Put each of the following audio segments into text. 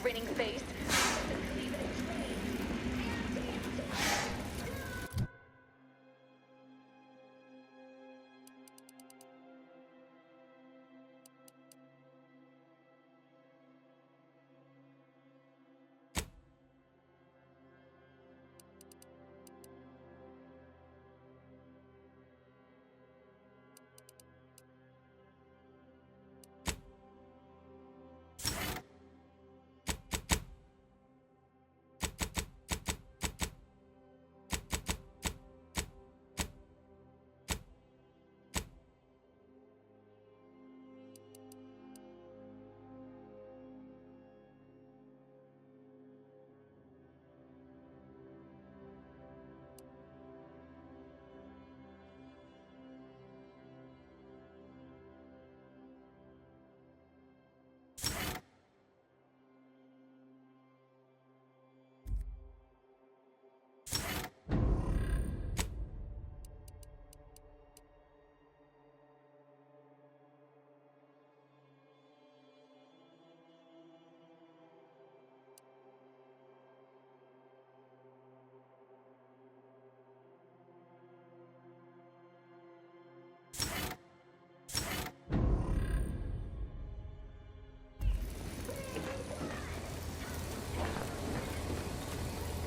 grinning face.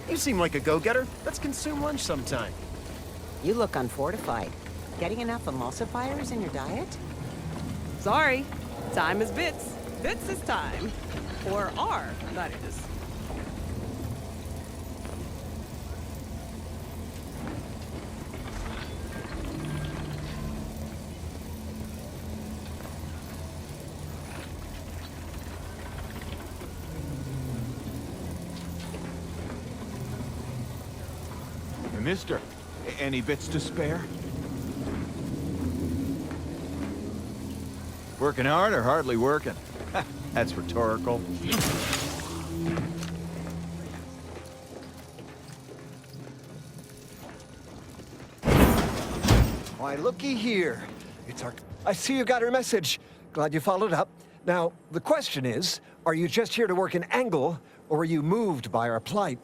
You seem like a go-getter. Let's consume lunch sometime. You look unfortified. Getting enough emulsifiers in your diet? Sorry, time is bits. Bits is time. Or are, that is. Mister, any bits to spare? Working hard or hardly working? That's rhetorical. Why, looky here. It's our... I see you got her message. Glad you followed up. Now, the question is, are you just here to work an angle, or are you moved by our plight?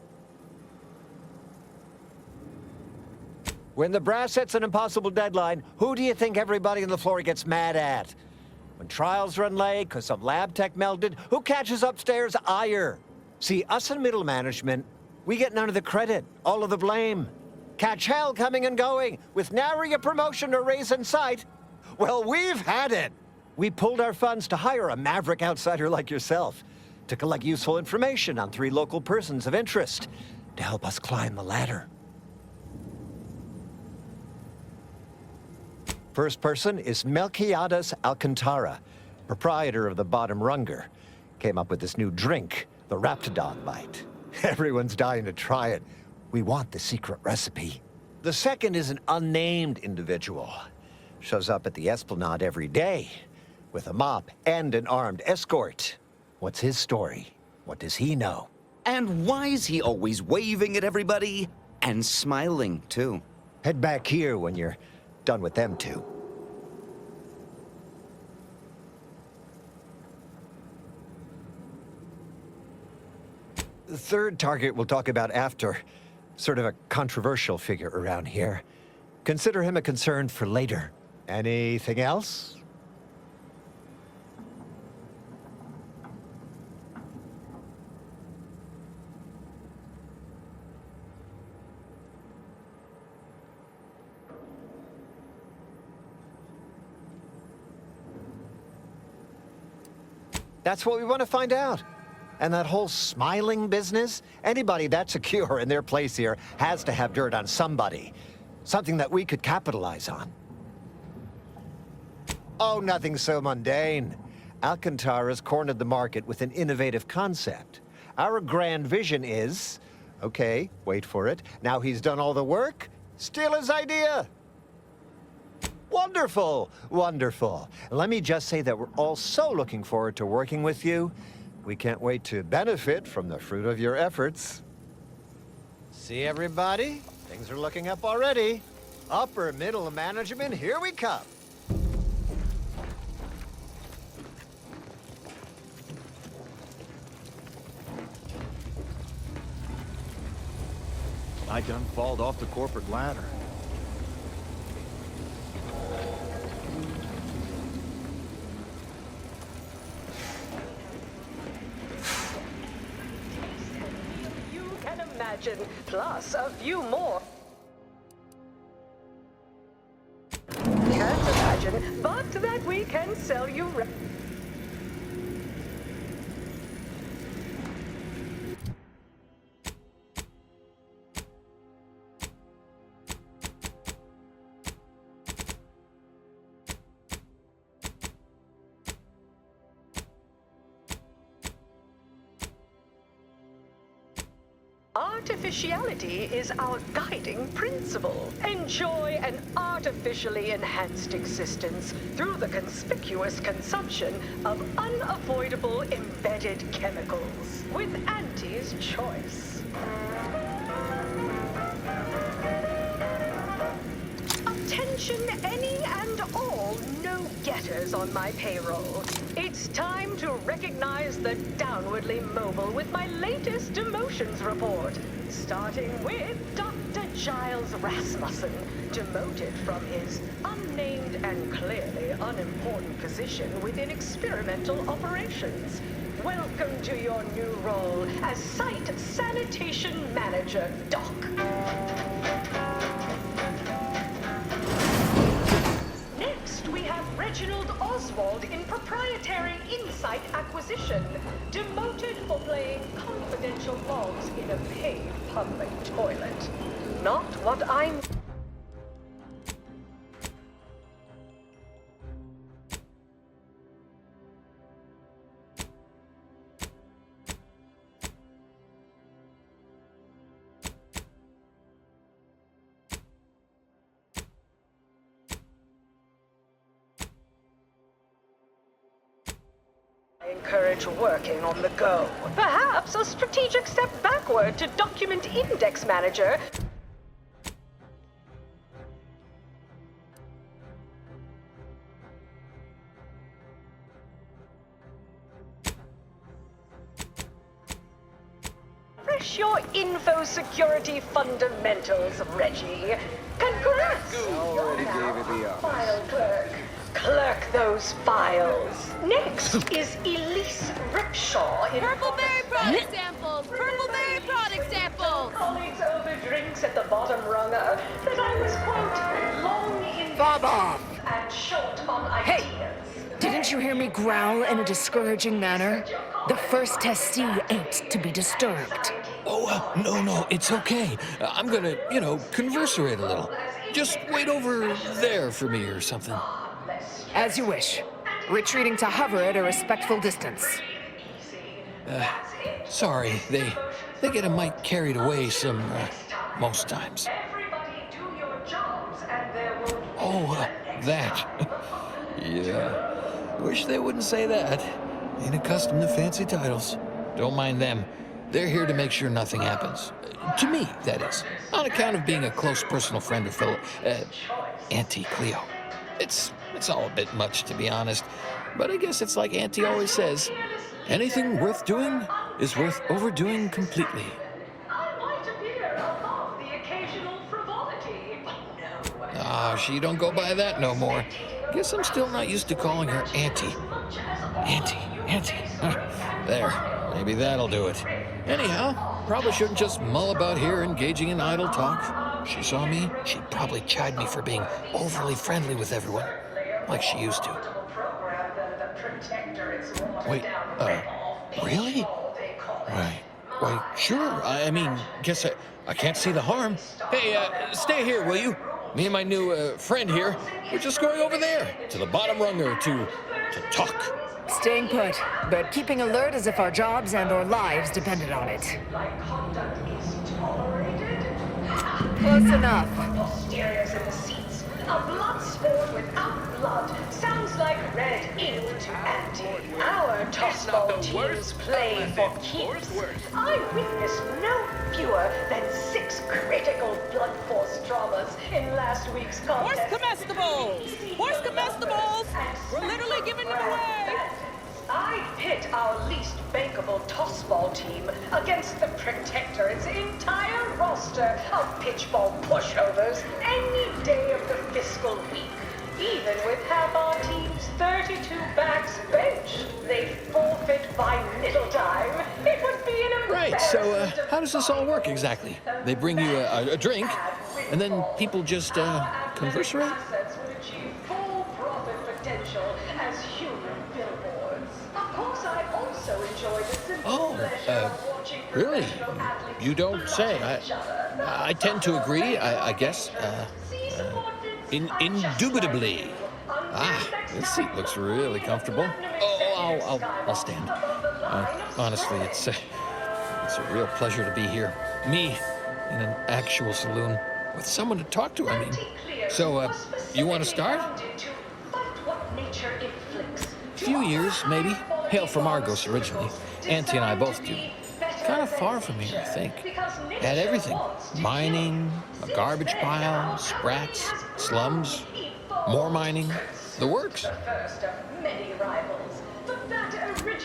When the brass sets an impossible deadline, who do you think everybody on the floor gets mad at? When trials run late because some lab tech melted, who catches upstairs ire? See, us in middle management, we get none of the credit, all of the blame. Catch hell coming and going, with nary a promotion or raise in sight. Well, we've had it. We pulled our funds to hire a maverick outsider like yourself to collect useful information on 3 local persons of interest to help us climb the ladder. First person is Melquiades Alcantara, proprietor of the Bottom Runger. Came up with this new drink, the Raptidon Bite. Everyone's dying to try it. We want the secret recipe. The second is an unnamed individual. Shows up at the Esplanade every day with a mop and an armed escort. What's his story? What does he know? And why is he always waving at everybody? And smiling, too. Head back here when you're done with them two. The third target we'll talk about after. Sort of a controversial figure around here. Consider him a concern for later. Anything else? That's what we want to find out. And that whole smiling business, anybody that's secure in their place here has to have dirt on somebody. Something that we could capitalize on. Oh, nothing so mundane. Alcantara's cornered the market with an innovative concept. Our grand vision is... Okay, wait for it. Now he's done all the work, steal his idea. Wonderful, wonderful. Let me just say that we're all so looking forward to working with you. We can't wait to benefit from the fruit of your efforts. See, everybody? Things are looking up already. Upper middle management, here we come. I done falled off the corporate ladder. You can imagine, plus a few more. Can't imagine, but that we can sell you. Artificiality is our guiding principle. Enjoy an artificially enhanced existence through the conspicuous consumption of unavoidable embedded chemicals with Auntie's choice. Attention any and all no-getters on my payroll. It's time to recognize the downwardly mobile with my latest demotions report. Starting with Dr. Giles Rasmussen, demoted from his unnamed and clearly unimportant position within experimental operations. Welcome to your new role as Site Sanitation Manager, Doc. Reginald Oswald in proprietary insight acquisition, demoted for playing confidential logs in a paid public toilet. Not what I'm... encourage working on the go. Perhaps a strategic step backward to Document Index Manager. Refresh your info security fundamentals, Reggie. Congrats! Already gave it the office. File clerk. Clerk those files. Next is Elise Ripshaw in Purpleberry product samples! Purpleberry product samples! colleagues over drinks at the bottom runner that I was, quote, long in Baba! and short on ideas. Didn't you hear me growl in a discouraging manner? The first testee ain't to be disturbed. Oh, no, it's okay. I'm gonna, converserate a little. Just wait over there for me or something. As you wish. Retreating to hover at a respectful distance. Sorry, they get a mite carried away most times. Oh, that. Yeah. Wish they wouldn't say that. Ain't accustomed to fancy titles. Don't mind them. They're here to make sure nothing happens. To me, that is. On account of being a close personal friend of Auntie Cleo. It's all a bit much, to be honest. But I guess it's like Auntie always says, anything worth doing is worth overdoing completely. She don't go by that no more. Guess I'm still not used to calling her Auntie. Auntie. There, maybe that'll do it. Anyhow, probably shouldn't just mull about here engaging in idle talk. She saw me, she'd probably chide me for being overly friendly with everyone, like she used to. Wait, really? Right. Why, sure. I mean, guess I can't see the harm. Hey, stay here, will you? Me and my new friend here, we're just going over there, to the bottom runger, to talk. Staying put, but keeping alert as if our jobs and our lives depended on it. Close enough. Posteriors in the seats. A blood sport without blood sounds like red ink to Auntie. Our tossball teams play for keeps. I witnessed no fewer than 6 critical blood force dramas in last week's Horse contest. comestibles! Horse comestibles! We're literally giving them away! I pit our least bankable tossball team against the Protectorate's entire roster of pitchball pushovers any day of the fiscal week. Even with half our team's 32 backs benched, they forfeit by middle time. It would be an Right, so embarrassment how does this all work exactly? They bring you a drink, and then people just conversate? Assets would achieve full profit potential as human billboards. Of course, I also enjoy the simple pleasure of watching Really? professional athletes You don't say. I tend to agree, I guess. Indubitably. This seat looks really comfortable. Oh, I'll stand. Honestly, it's a real pleasure to be here. Me, in an actual saloon, with someone to talk to, I mean. So, you want to start? Few years, maybe. Hail from Argos originally. Auntie and I both do. Kind of far from here, I think. Had everything. Mining, a garbage pile, sprats, slums, more mining, the works.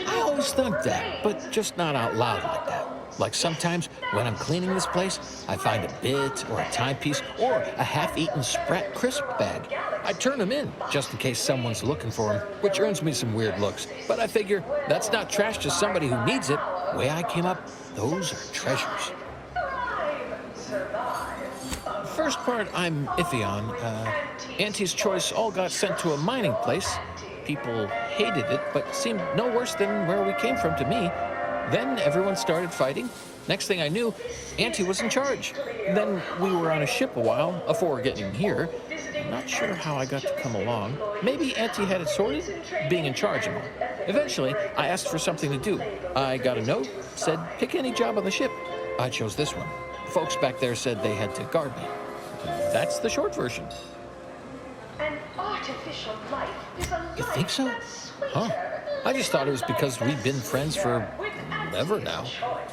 I always thought that, but just not out loud like that. Like sometimes when I'm cleaning this place, I find a bit or a timepiece or a half-eaten Sprat crisp bag. I turn them in just in case someone's looking for them, which earns me some weird looks. But I figure that's not trash to somebody who needs it. The way I came up, those are treasures. First part I'm iffy on. Auntie's choice all got sent to a mining place. People hated it, but seemed no worse than where we came from to me. Then everyone started fighting. Next thing I knew, Auntie was in charge. Then we were on a ship a while before getting here. I'm not sure how I got to come along. Maybe Auntie had it sorted, being in charge and all. Eventually, I asked for something to do. I got a note, said pick any job on the ship. I chose this one. Folks back there said they had to guard me. That's the short version. An artificial life is a You life think so? that's Huh. I just thought it was because we've been friends for ever now.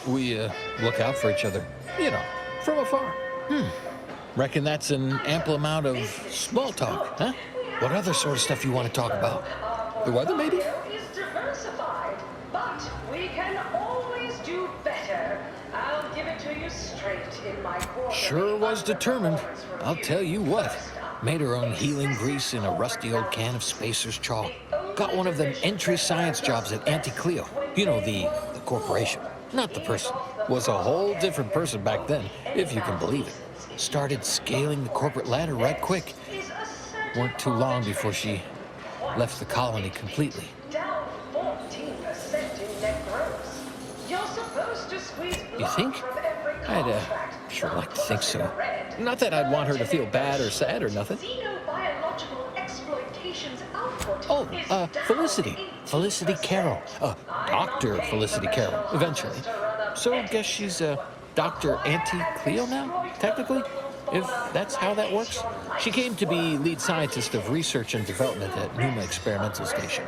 We look out for each other, you know, from afar. Reckon that's an ample amount of small talk, huh? What other sort of stuff you want to talk about? The weather, maybe? is diversified, but we can always do better. I'll give it to you straight in my quarterly Sure was determined. I'll tell you what. Made her own healing grease in a rusty old can of Spacer's chalk. Got one of them entry science jobs at Auntie Cleo. You know, the corporation. Not the person. Was a whole different person back then, if you can believe it. Started scaling the corporate ladder right quick. Weren't too long before she left the colony completely. Down 14% in net gross. You're supposed to squeeze You think? from every I'd contract. sure like to think so. Not that I'd want her to feel bad or sad or nothing. Xenobiological exploitation's output Oh, is Felicity. Felicity Carroll. Dr. Felicity Carroll, eventually. So I guess she's Dr. Auntie Cleo now, technically? If that's how that works. She came to be lead scientist of research and development at Numa Experimental Station.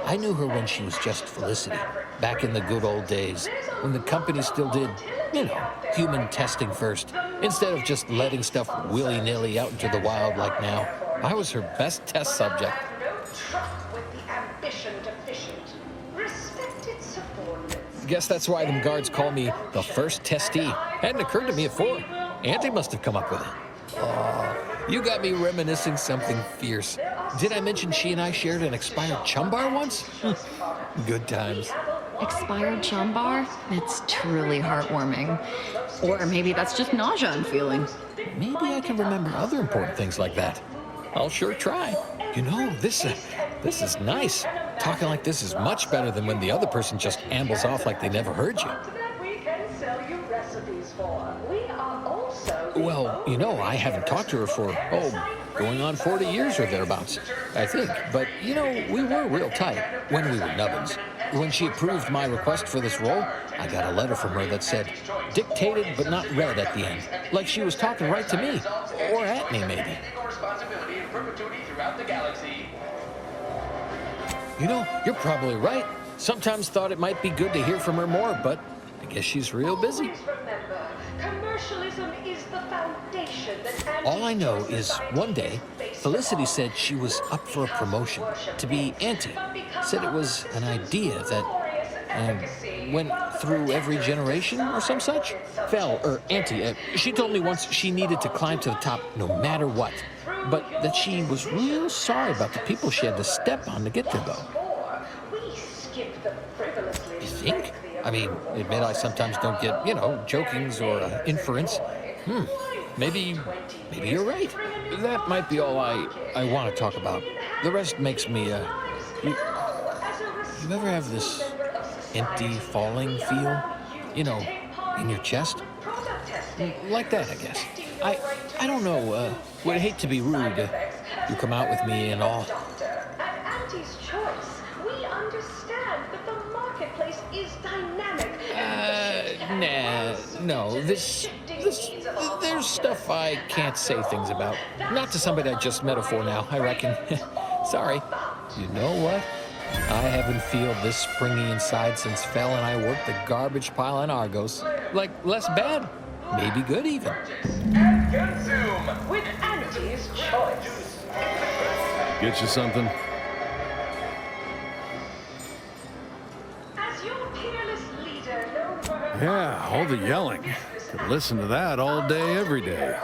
I knew her when she was just Felicity, back in the good old days, when the company still did, you know, human testing first, instead of just letting stuff willy-nilly out into the wild like now. I was her best test subject. Guess that's why them guards call me the first testee. Hadn't occurred to me before. Auntie must have come up with it. Oh, you got me reminiscing something fierce. Did I mention she and I shared an expired chum bar once? Good times. Expired chum bar? It's truly heartwarming. Or maybe that's just nausea I'm feeling. Maybe I can remember other important things like that. I'll sure try. You know, this is nice. Talking like this is much better than when the other person just ambles off like they never heard you. Well, you know, I haven't talked to her for, going on 40 years or thereabouts, I think. But, you know, we were real tight when we were nubbins. When she approved my request for this role, I got a letter from her that said, dictated but not read at the end. Like she was talking right to me. Or at me, maybe. You know, you're probably right. Sometimes thought it might be good to hear from her more, but I guess she's real busy. Remember, Commercialism is the foundation that All I know anti-choice is society one day, is based Felicity upon. said she was up for a promotion to be auntie. Said it was an idea that went through every generation or some such. Auntie, she told me once she needed to climb to the top no matter what, but that she was real sorry about the people she had to step on to get there, though. You think? I mean, admit I sometimes don't get, jokings or inference. Maybe you're right. That might be all I want to talk about. The rest makes me, you ever have this empty falling feel? In your chest? Like that, I guess. I don't know, would hate to be rude. You come out with me and all. At Auntie's Choice, we understand that the marketplace is dynamic. No. There's stuff I can't say things about. Not to somebody I just met for now, I reckon. Sorry. You know what? I haven't felt this springy inside since Fel and I worked the garbage pile in Argos. Like, less bad. Maybe good, even. And consume with Auntie's Choice. Get you something? As your peerless leader, known for her Yeah, all the yelling. Could listen to that all day, every day.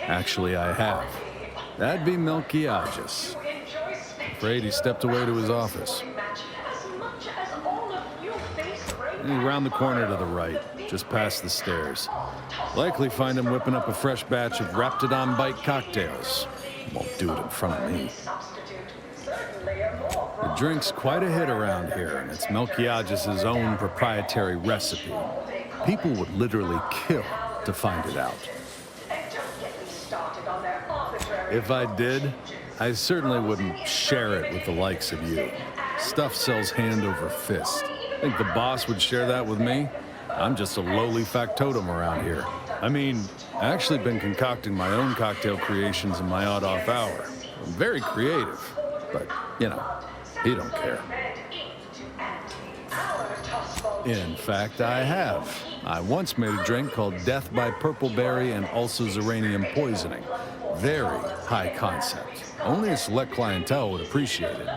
Actually, I have. That'd be Melquiades. Afraid he stepped away to his office. Around the corner to the right, just past the stairs. Likely find him whipping up a fresh batch of Raptidon Bite cocktails. Won't do it in front of me. The drink's quite a hit around here, and it's Melquiades' own proprietary recipe. People would literally kill to find it out. If I did, I certainly wouldn't share it with the likes of you. Stuff sells hand over fist. Think the boss would share that with me? I'm just a lowly factotum around here. I mean, I actually been concocting my own cocktail creations in my odd-off hour. I'm very creative, but, he don't care. In fact, I have. I once made a drink called Death by Purpleberry and Ulcozuranium Poisoning. Very high concept. Only a select clientele would appreciate it.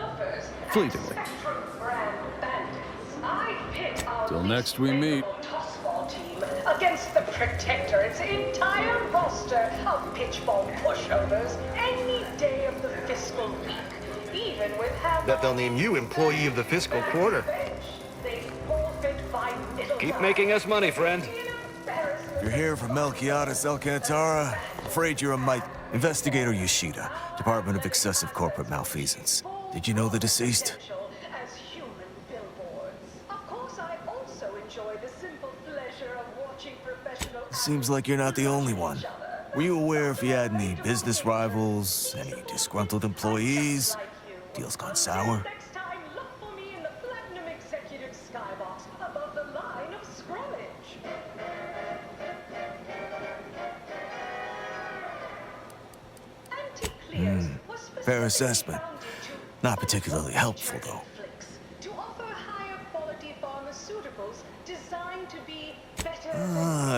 Fleetingly. Till next we meet. Against the Protectorate's entire roster of pitchball pushovers any day of the fiscal week. Even with half. Bet they'll name you employee of the fiscal quarter. Keep making us money, friend. You're here for Melquiades Alcantara? Afraid you're a mite. Investigator Yoshida, Department of Excessive Corporate Malfeasance. Did you know the deceased? Seems like you're not the only one. Were you aware if you had any business rivals, any disgruntled employees? Deals gone sour? Fair assessment. Not particularly helpful, though.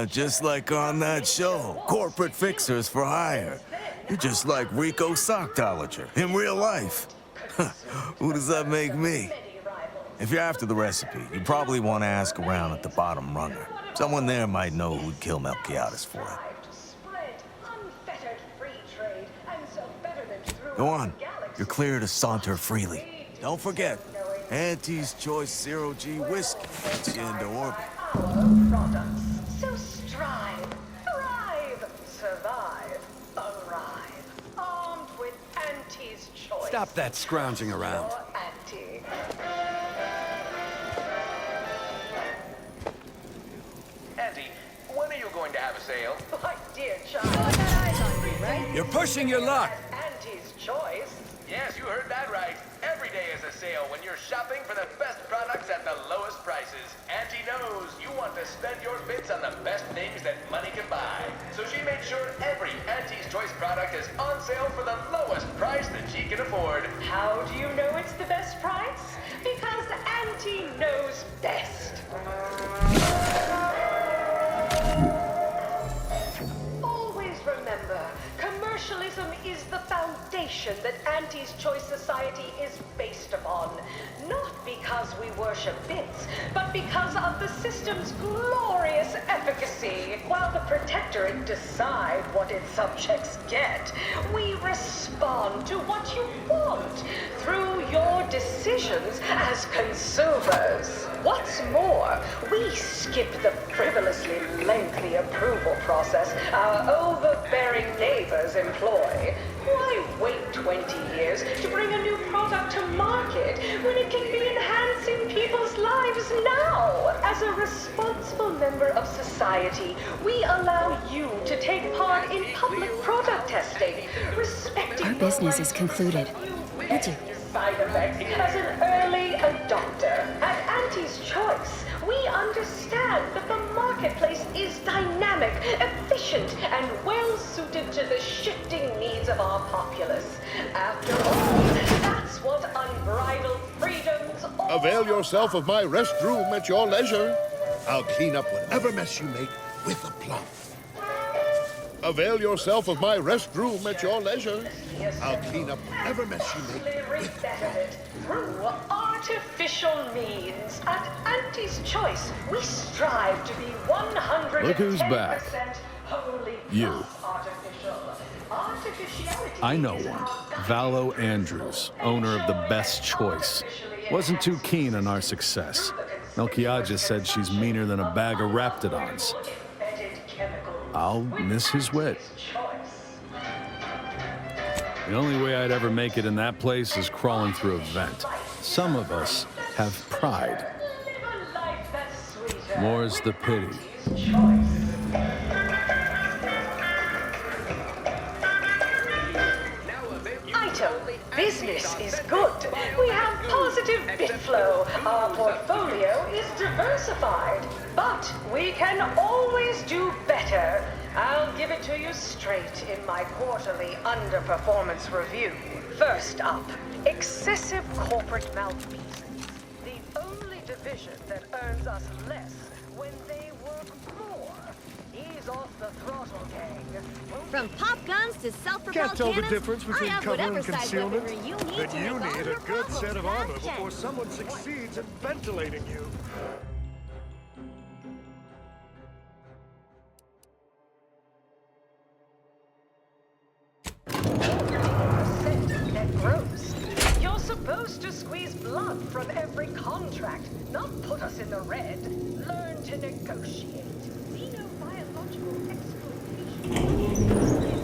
Just like on that show, Corporate Fixers for Hire. You're just like Rico Sockdolager in real life. Who does that make me? If you're after the recipe, you probably want to ask around at the bottom runner. Someone there might know who'd kill Melquiades for it. Go on. You're clear to saunter freely. Don't forget, Auntie's Choice Zero-G whiskey gets you into orbit. Products. So strive, thrive, survive, arrive. Armed with Auntie's Choice. Stop that scrounging around. Auntie. Auntie, when are you going to have a sale? My dear child, right? You're pushing your luck. Auntie's Choice. Yes, you heard that right. Every day is a sale when you're shopping for the best products at the lowest prices. Auntie knows you want to spend your bits on the best things that money can buy. So she made sure every Auntie's Choice product is on sale for the lowest price that she can afford. How do you know it's the best price? Because Auntie knows best. Auntie's Choice Society is based upon. Not because we worship bits, but because of the system's glorious efficacy. While the Protectorate decide what its subjects get, we respond to what you want through your decisions as consumers. What's more, we skip the frivolously lengthy approval process our overbearing neighbors employ. Why wait 20 years to bring a new product to market when it can be enhancing people's lives now? As a responsible member of society, we allow you to take part in public product testing, respecting Our business is concluded. Adieu. Side effects as an early adopter. At Auntie's Choice, we understand that the marketplace is dynamic, efficient, and well-suited to the shifting needs of our populace. After all, that's what unbridled freedoms are. Avail yourself of my restroom at your leisure. I'll clean up whatever mess you make with aplomb. Avail yourself of my restroom at your leisure. I'll clean up whatever mess you make with aplomb. Through artificial means. At Auntie's Choice, we strive to be 110% Look who's back. wholly You. artificial. Artificiality I know one. Valo Andrews, owner of the Best Choice. Wasn't too keen on our success. Melchiah said she's meaner than a bag of Raptidons. I'll miss his wit. The only way I'd ever make it in that place is crawling through a vent. Some of us have pride. More's the pity. Item. Business is good. We have positive bit flow. Our portfolio is diversified. But we can always do better. I'll give it to you straight in my quarterly underperformance review. First up, excessive corporate malfeasance. The only division that earns us less when they work more. Ease off the throttle, gang. From pop guns to self-propelled Can't tell the cannons, difference between I have cover whatever and size concealment? weaponry you need Then to you resolve need your a good problems. set of armor Action. before someone succeeds in ventilating you. Net gross. You're supposed to squeeze blood from every contract, not put us in the red. Learn to negotiate. Xenobiological exploitation.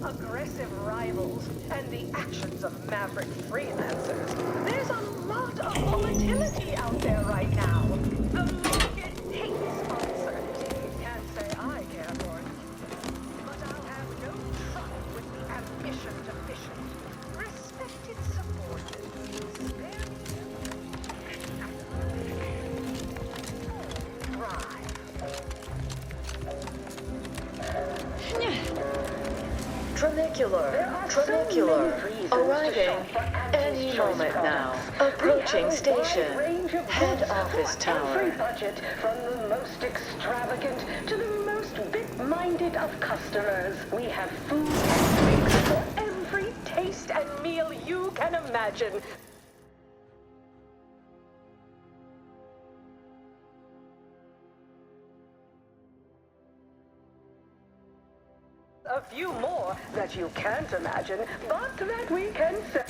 Aggressive rivals and the actions of maverick freelancers. There's a lot of volatility out there right now. The market hates uncertainty. Can't say I care for it. But I'll have no trouble with the ambition deficient. Respected subordinates. Trinicular. Arriving any moment now. Approaching station. Head office tower. Budget from the most extravagant to the most bit-minded of customers. We have food and drinks for every taste and meal you can imagine. A few more that you can't imagine, but that we can say.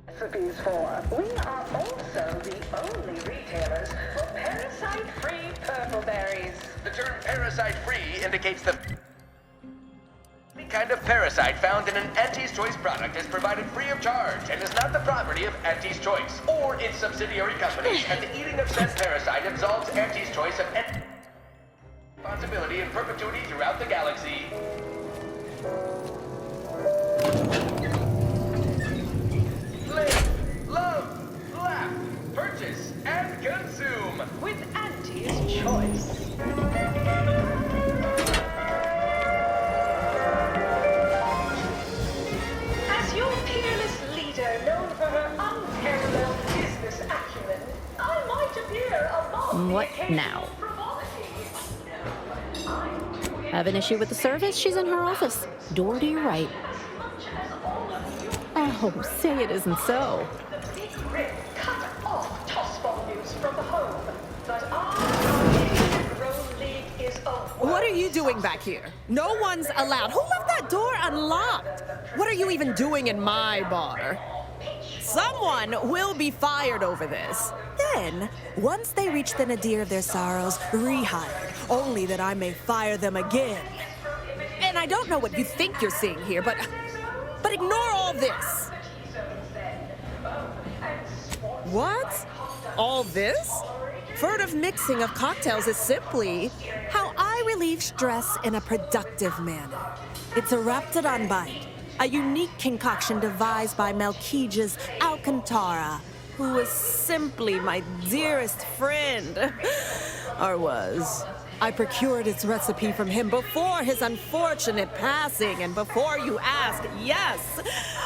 Recipes for. We are also the only retailers for parasite-free purple berries. The term parasite-free indicates the kind of parasite found in an Auntie's Choice product is provided free of charge and is not the property of Auntie's Choice or its subsidiary companies, and the eating of said parasite absolves Auntie's Choice of responsibility in perpetuity throughout the galaxy. with Auntie's choice. As your peerless leader, known for her unparalleled business acumen, I might appear among What now? Have an issue with the service? She's in her office. Door to your right. Oh, say it isn't so. The big rip cut off toss volumes from the home, but our grown league is a What are you doing back here? No one's allowed. Who left that door unlocked? What are you even doing in my bar? Someone will be fired over this. Then, once they reach the nadir of their sorrows, rehired, only that I may fire them again. And I don't know what you think you're seeing here, but ignore all this. What? All this? Furtive mixing of cocktails is simply how I relieve stress in a productive manner. It's a Raptidon bite, a unique concoction devised by Melquiades Alcantara, who was simply my dearest friend. Or was. I procured its recipe from him before his unfortunate passing, and before you ask, yes,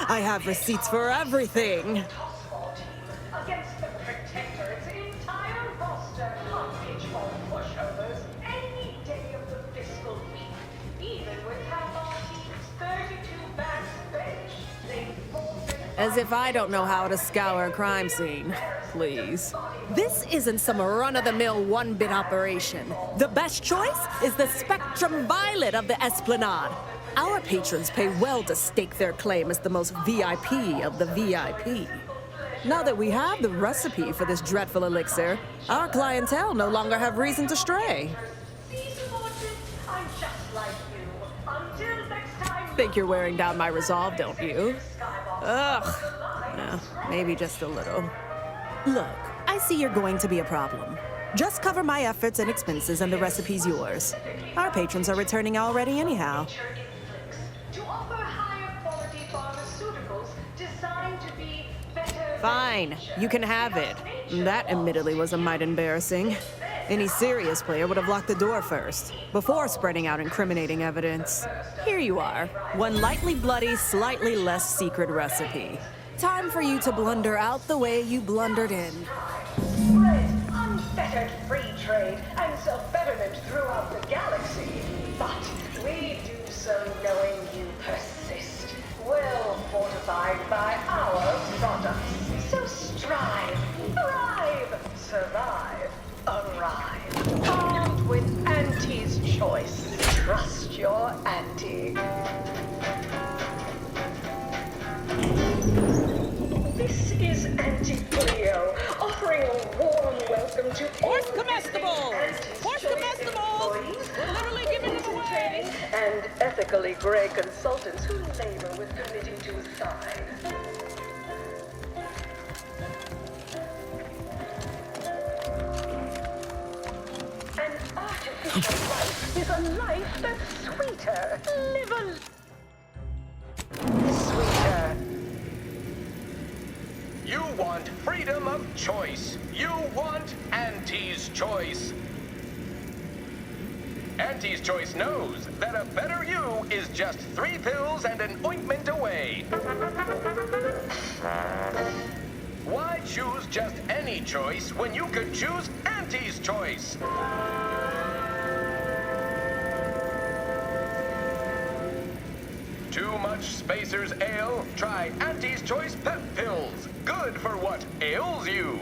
I have receipts for everything. against the Protector, its entire roster can't pitch on pushovers any day of the fiscal week. Even with half our team's 32-man bench, they forfeit. As if I don't know how to scour a crime scene. Please. This isn't some run-of-the-mill one-bit operation. The best choice is the Spectrum Violet of the Esplanade. Our patrons pay well to stake their claim as the most VIP of the VIP. Now that we have the recipe for this dreadful elixir, our clientele no longer have reason to stray. I'm just like you. Until next time. Think you're wearing down my resolve, don't you? Ugh. Yeah, maybe just a little. Look, I see you're going to be a problem. Just cover my efforts and expenses and the recipe's yours. Our patrons are returning already anyhow. To offer higher quality pharmaceuticals designed to be better. Fine, you can have it. That admittedly was a mite embarrassing. Any serious player would have locked the door first, before spreading out incriminating evidence. Here you are, one lightly bloody, slightly less secret recipe. Time for you to blunder out the way you blundered in. Spread unfettered free trade and self-betterment throughout the galaxy. But we do so knowing you persist, well fortified by our products. So strive, thrive, survive, arrive. Armed with Auntie's choice. Trust your Auntie. This is Auntie Cleo, offering a warm welcome to Horse comestibles! Horse comestibles! We're literally giving them away! And ethically gray consultants who labor with committing to a sign. An artificial life is a life that's sweeter. Live a sweeter. You want freedom of choice. You want Auntie's choice. Auntie's choice knows that a better you is just 3 pills and an ointment away. Why choose just any choice when you could choose Auntie's choice? Too much Spacer's Ale? Try Auntie's Choice Pep Pills. Good for what ails you.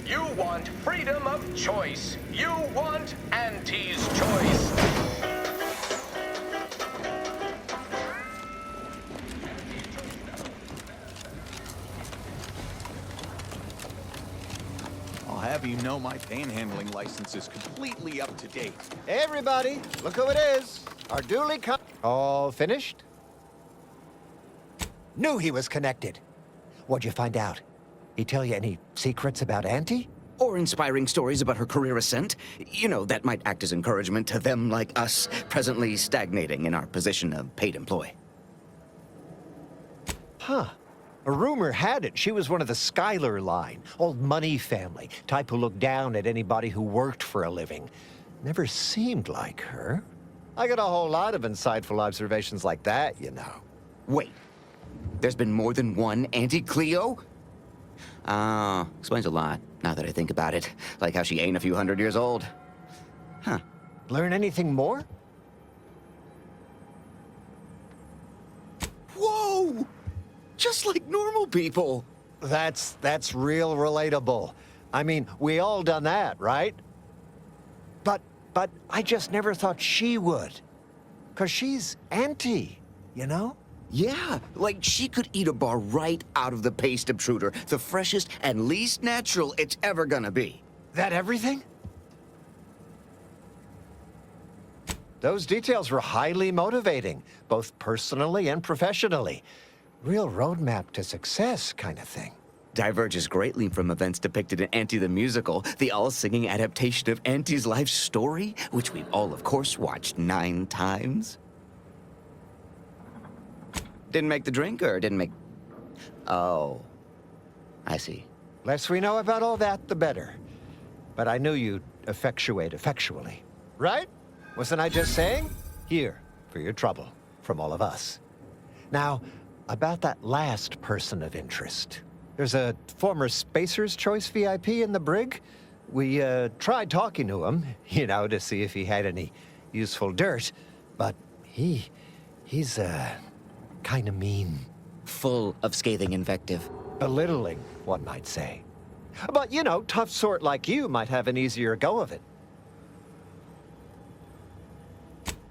You want freedom of choice. You want Auntie's choice. I'll have you know my panhandling license is completely up to date. Hey, everybody, look who it is. Our duly All finished? Knew he was connected. What'd you find out? He tell you any secrets about Auntie? Or inspiring stories about her career ascent? You know, that might act as encouragement to them like us, presently stagnating in our position of paid employee. Huh. A rumor had it she was one of the Schuyler line, old money family, type who looked down at anybody who worked for a living. Never seemed like her. I got a whole lot of insightful observations like that, you know. Wait, there's been more than one Auntie Cleo? Explains a lot, now that I think about it. Like how she ain't a few hundred years old. Huh. Learn anything more? Whoa! Just like normal people. That's real relatable. I mean, we all done that, right? But I just never thought she would. 'Cause she's Auntie, you know? Yeah, like she could eat a bar right out of the paste obtruder, the freshest and least natural it's ever gonna be. That everything? Those details were highly motivating, both personally and professionally. Real roadmap to success kind of thing. Diverges greatly from events depicted in Auntie the Musical, the all-singing adaptation of Auntie's life story, which we've all, of course, watched 9 times. Didn't make the drink, or didn't make... Oh, I see. Less we know about all that, the better. But I knew you'd effectuate effectually. Right? Wasn't I just saying? Here, for your trouble, from all of us. Now, about that last person of interest. There's a former Spacer's Choice VIP in the brig. We tried talking to him, you know, to see if he had any useful dirt. But he's kind of mean. Full of scathing invective. Belittling, one might say. But, you know, tough sort like you might have an easier go of it.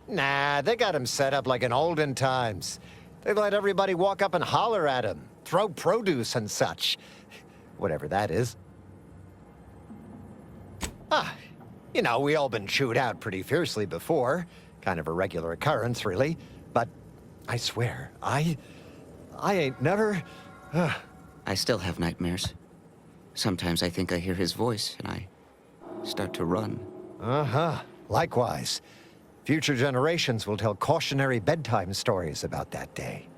Nah, they got him set up like in olden times. They let everybody walk up and holler at him, throw produce and such. Whatever that is. You know, we all been chewed out pretty fiercely before. Kind of a regular occurrence, really. But I swear, I ain't never... I still have nightmares. Sometimes I think I hear his voice, and I start to run. Uh-huh. Likewise. Future generations will tell cautionary bedtime stories about that day.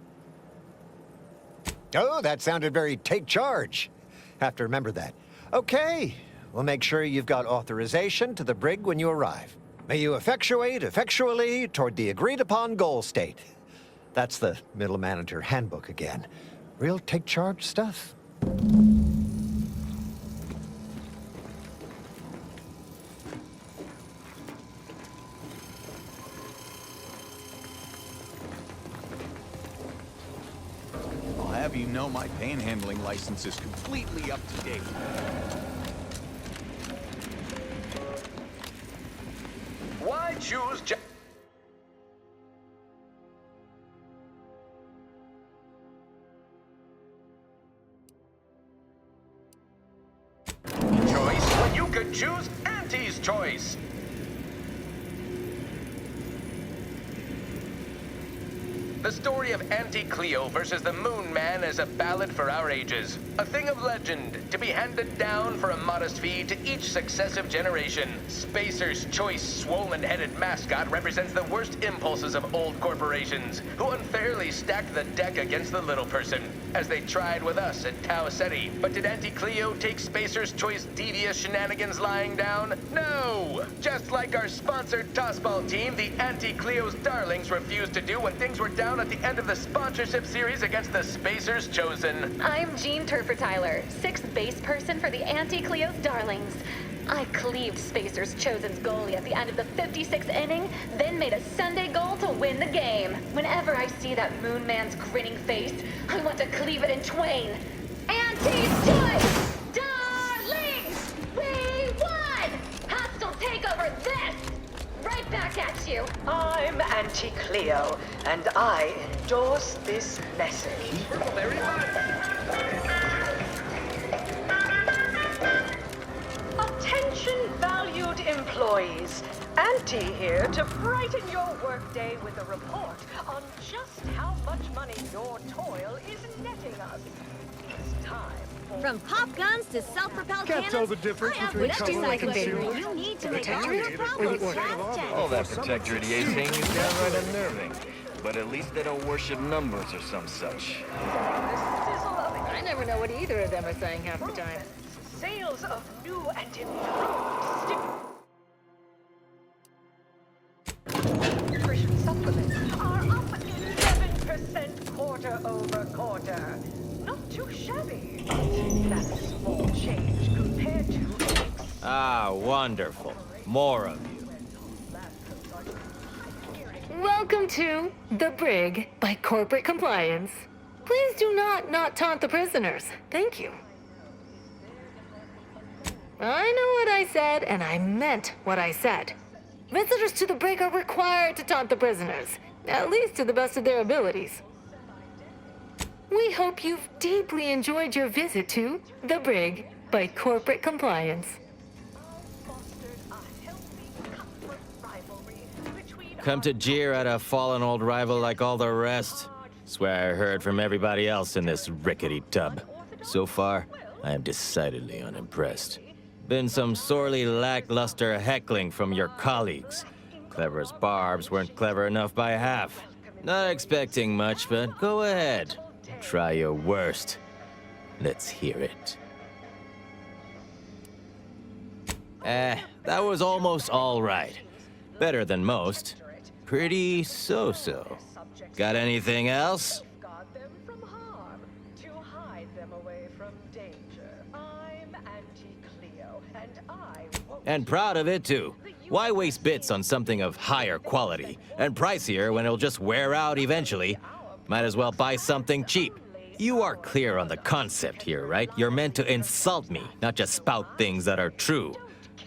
Oh, that sounded very take charge. Have to remember that. Okay, we'll make sure you've got authorization to the brig when you arrive. May you effectuate effectually toward the agreed-upon goal state. That's the middle manager handbook again. Real take charge stuff. Have you know my panhandling license is completely up to date. Why choose choice when you could choose Auntie's choice? The story of Auntie Cleo versus the Moon Man is a ballad for our ages. A thing of legend, to be handed down for a modest fee to each successive generation. Spacer's Choice swollen-headed mascot represents the worst impulses of old corporations, who unfairly stacked the deck against the little person, as they tried with us at Tau Ceti. But did Auntie Cleo take Spacer's Choice devious shenanigans lying down? No! Just like our sponsored tossball team, the Auntie Cleo's Darlings refused to do when things were down at the end of the sponsorship series against the Spacer's Chosen. I'm Jean Turfer-Tyler, 6th base person for the Auntie Cleo's Darlings. I cleaved Spacer's Chosen's goalie at the end of the 56th inning, then made a Sunday goal to win the game. Whenever I see that Moon Man's grinning face, I want to cleave it in twain. Auntie's Choice! Darlings! We won! Hostile takeover this! Right back at you. I'm Auntie Cleo, and I endorse this message. Very much. Attention, valued employees. Auntie here to brighten your workday with a report on just how much money your toil is netting us. It's time. From pop guns to self-propelled Can't cannons, tell the difference I have between whatever color size and bedroom concealment. you need to make all Protector your problems idiot. fast. All that protectority thing is downright unnerving. But at least they don't worship numbers or some such. The sizzle of never know what either of them are saying half the time. Sales of new and improved nutrition supplements are up 11% quarter over quarter. Not too shabby. That's a small change compared to... Ah, wonderful. More of you. Welcome to The Brig by Corporate Compliance. Please do not taunt the prisoners. Thank you. I know what I said, and I meant what I said. Visitors to the brig are required to taunt the prisoners, at least to the best of their abilities. We hope you've deeply enjoyed your visit to The Brig by Corporate Compliance. Come to jeer at a fallen old rival like all the rest. Swear I heard from everybody else in this rickety tub. So far, I am decidedly unimpressed. Been some sorely lackluster heckling from your colleagues. Clever as barbs weren't clever enough by half. Not expecting much, but go ahead. Try your worst. Let's hear it. That was almost all right. Better than most. Pretty so-so. Got anything else? And proud of it, too. Why waste bits on something of higher quality and pricier when it'll just wear out eventually? Might as well buy something cheap. You are clear on the concept here, right? You're meant to insult me, not just spout things that are true.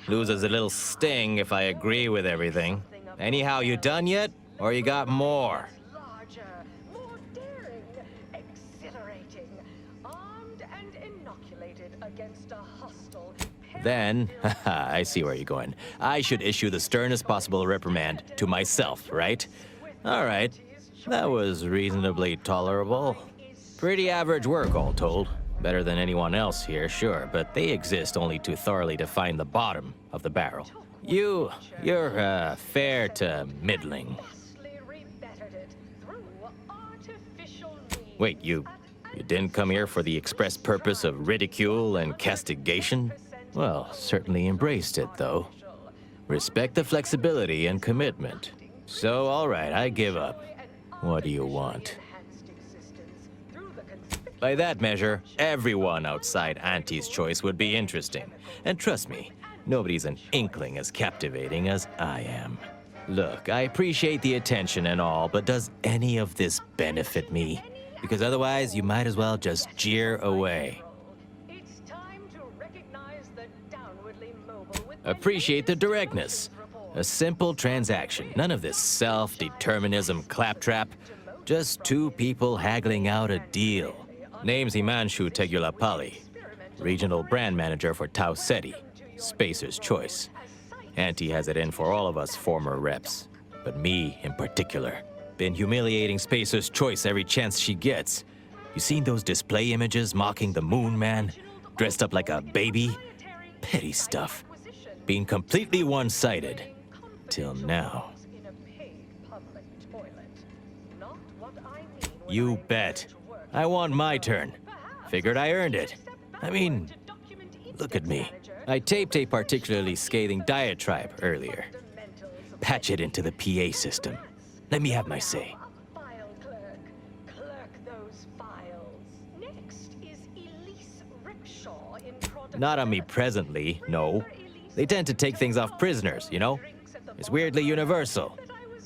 Loses a little sting if I agree with everything. Anyhow, you done yet? Or you got more? Then, haha, I see where you're going. I should issue the sternest possible reprimand to myself, right? All right, that was reasonably tolerable. Pretty average work, all told. Better than anyone else here, sure, but they exist only to thoroughly define the bottom of the barrel. You're fair to middling. Wait, you didn't come here for the express purpose of ridicule and castigation? Well, certainly embraced it, though. Respect the flexibility and commitment. So, all right, I give up. What do you want? By that measure, everyone outside Auntie's choice would be interesting. And trust me, nobody's an inkling as captivating as I am. Look, I appreciate the attention and all, but does any of this benefit me? Because otherwise, you might as well just jeer away. Appreciate the directness. A simple transaction. None of this self-determinism claptrap. Just two people haggling out a deal. Name's Himanshu Tegulapalli, regional brand manager for Tau Ceti, Spacer's Choice. Auntie has it in for all of us former reps, but me in particular. Been humiliating Spacer's Choice every chance she gets. You seen those display images mocking the Moon Man? Dressed up like a baby? Petty stuff. Being completely one-sided. Till now. You bet. I want my turn. Figured I earned it. I mean, look at me. I taped a particularly scathing diatribe earlier. Patch it into the PA system. Let me have my say. Not on me presently, no. They tend to take things off prisoners, you know? It's weirdly universal.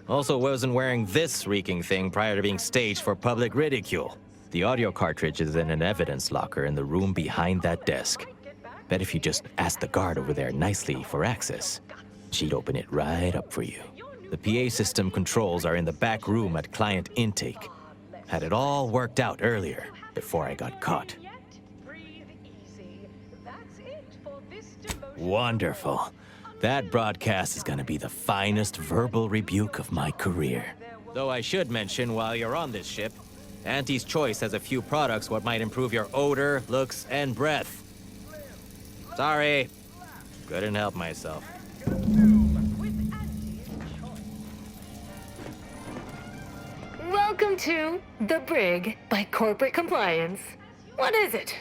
Also wasn't wearing this reeking thing prior to being staged for public ridicule. The audio cartridge is in an evidence locker in the room behind that desk. Bet if you just ask the guard over there nicely for access, she'd open it right up for you. The PA system controls are in the back room at client intake. Had it all worked out earlier, before I got caught. Wonderful. That broadcast is gonna be the finest verbal rebuke of my career. Though I should mention while you're on this ship, Auntie's Choice has a few products what might improve your odor, looks, and breath. Sorry. Couldn't help myself. Welcome to The Brig by Corporate Compliance. What is it?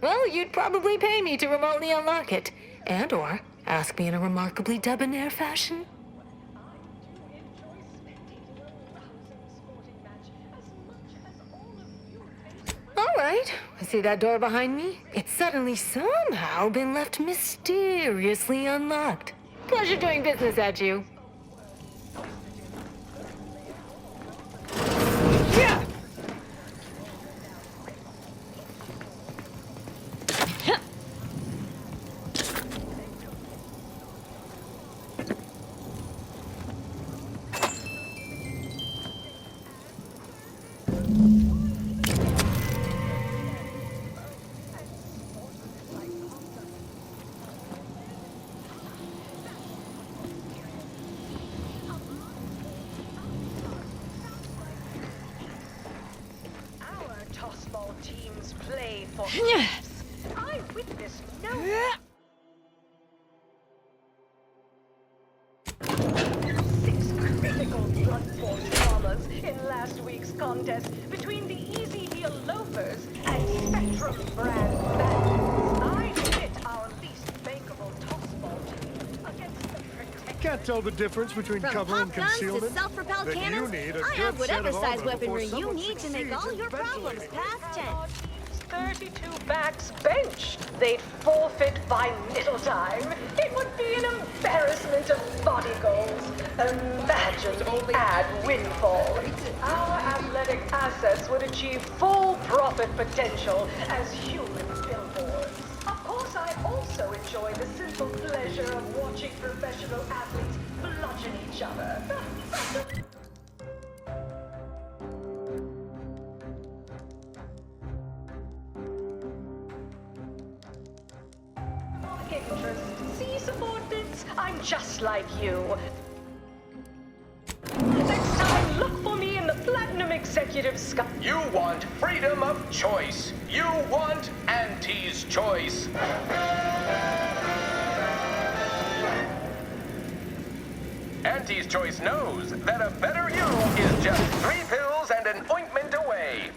Well, you'd probably pay me to remotely unlock it. And/or ask me in a remarkably debonair fashion. All right. See that door behind me? It's suddenly somehow been left mysteriously unlocked. Pleasure doing business at you. Our tossball teams play for keeps. I witnessed no six critical blood-borne traumas in last week's contest between the Easy Heel Loafers and Spectrum brand bandits. I pit our least bankable tossball team against the protected. Can't tell the difference between From cover and pop guns to concealment? self-propelled Then cannons, you need a I good have whatever set of size armor weaponry before you someone need to make all succeeds your in problems ventilating. past tense. 32 backs bench. They'd forfeit by middle time. It would be an embarrassment of body goals. Imagine the ad windfall. Our athletic assets would achieve full profit potential as human billboards. Of course, I also enjoy the simple pleasure of watching professional athletes bludgeon each other. Interest. See, subordinates, I'm just like you. Next time, look for me in the Platinum Executive Sky. You want freedom of choice. You want Auntie's choice. Auntie's choice knows that a better you is just 3 pills and an ointment away.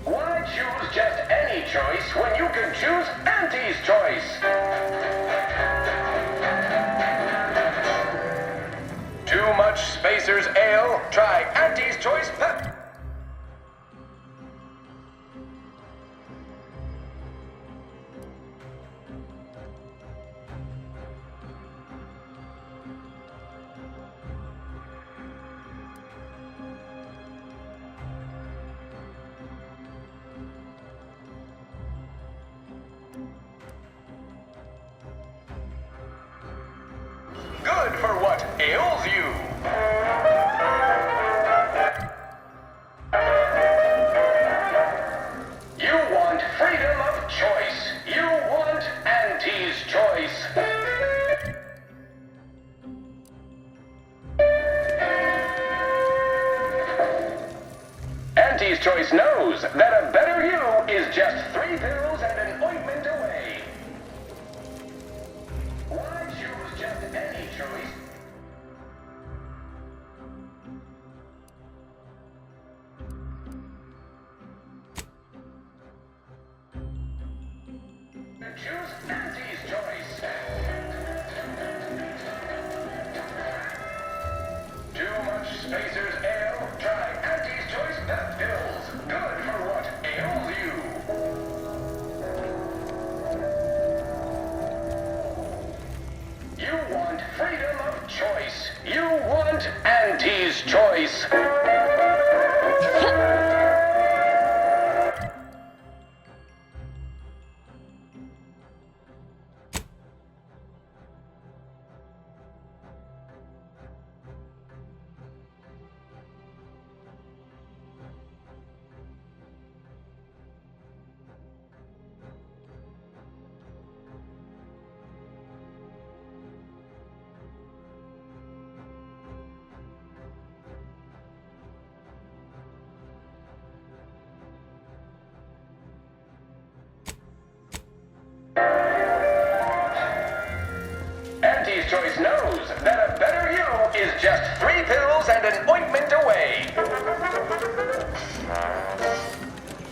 Why choose just any choice when you can choose Auntie's choice? Too much Spacer's Ale? Try Auntie's Choice Pep. Good for what ails you. You want freedom of choice. You want Auntie's choice. Auntie's choice knows that a better you is just 3 pills and an ointment away. Why choose just any choice? Choose Auntie's choice. Too much Spacer's Ale? Try Auntie's Choice Pep Pills. Good for what ails you. You want freedom of choice. You want Auntie's choice. disappointment away.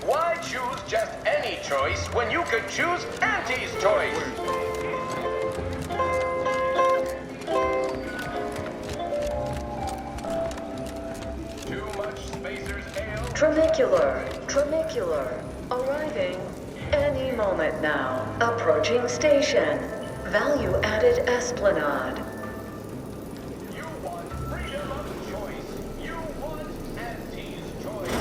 Why choose just any choice when you could choose Auntie's choice? Too much Spacer's ale? Tramicular. Arriving any moment now. Approaching station. Value-added Esplanade. You want freedom of choice. You want Auntie's choice.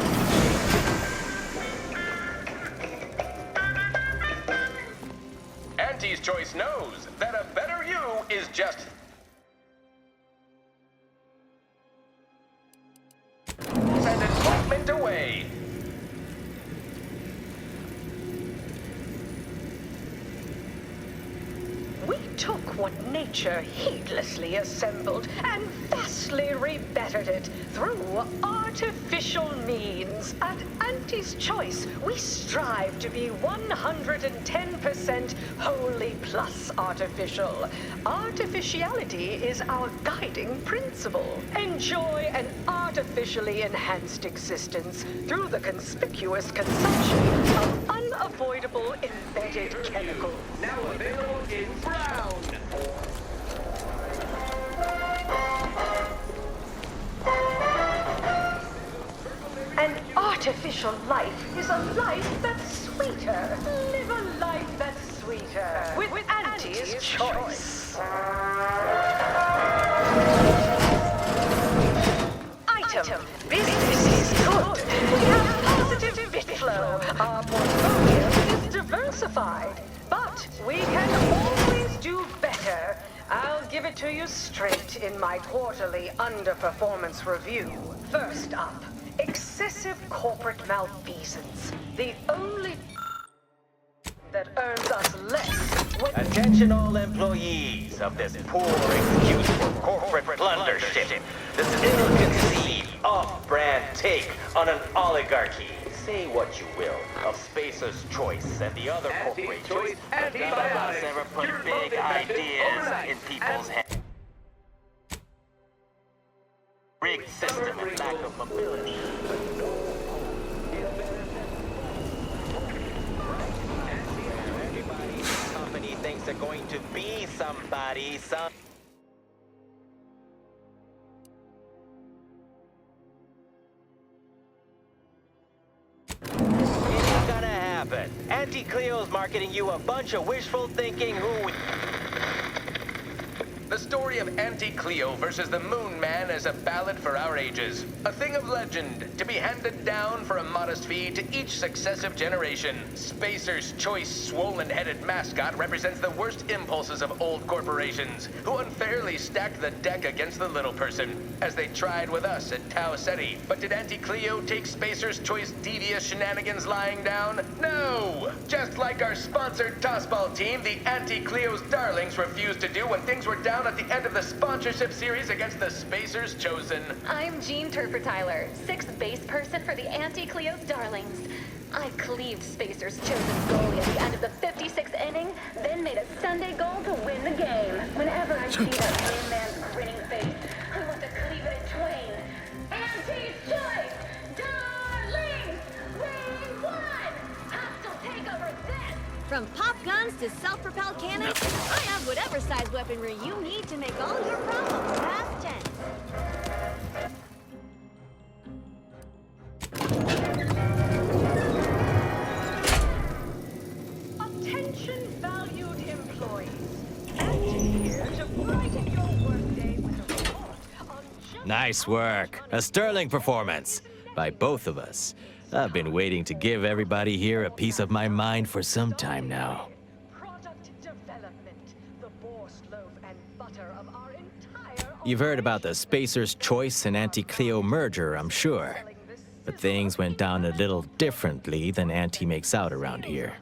Auntie's choice knows that a better you is just... Send appointment away. We took what nature heedlessly assembled and vastly rebettered it through artificial means. At Auntie's Choice, we strive to be 110% wholly plus artificial. Artificiality is our guiding principle. Enjoy an artificially enhanced existence through the conspicuous consumption of unavoidable embedded chemicals. Now available in brown. An artificial life is a life that's sweeter. Live a life that's sweeter with Auntie's Choice. Item. Business is good. We have positive bit flow. Our portfolio is diversified. But we can always do better. I'll give it to you straight in my quarterly underperformance review. First up, excessive corporate malfeasance. The only that earns us less when... Attention all employees of this poor excuse for corporate blundership. This ill-conceived, off-brand take on an oligarchy. Say what you will of Spacer's Choice and the other corporations, but none of us ever put big ideas in people's heads. Rigged system and lack of mobility. Everybody in the company thinks they're going to be somebody, Auntie Cleo's marketing you a bunch of wishful thinking The story of Auntie Cleo versus the Moon Man is a ballad for our ages. A thing of legend, to be handed down for a modest fee to each successive generation. Spacer's Choice swollen-headed mascot represents the worst impulses of old corporations, who unfairly stacked the deck against the little person, as they tried with us at Tau Ceti. But did Auntie Cleo take Spacer's Choice devious shenanigans lying down? No! Just like our sponsored tossball team, the Auntie Cleo's Darlings refused to do when things were down at the end of the sponsorship series against the Spacer's Chosen. I'm Jean Turper-Tyler, 6th base person for the Auntie Cleo's Darlings. I cleaved Spacer's Chosen goalie at the end of the 56th inning, then made a Sunday goal to win the game. Whenever I see that green man's grinning face, I want to cleave it in twain. Auntie's Choice! Darlings! We won! Hostile takeover this! From pop guns to self-propelled cannons, I have whatever size weaponry you need to make all your problems past tense. Attention valued employees. Auntie here to brighten your workday with a report on just... Nice work. A sterling performance by both of us. I've been waiting to give everybody here a piece of my mind for some time now. Product development, the borscht loaf and butter of our entire... You've heard about the Spacer's Choice and Auntie Cleo merger, I'm sure. But things went down a little differently than Auntie makes out around here.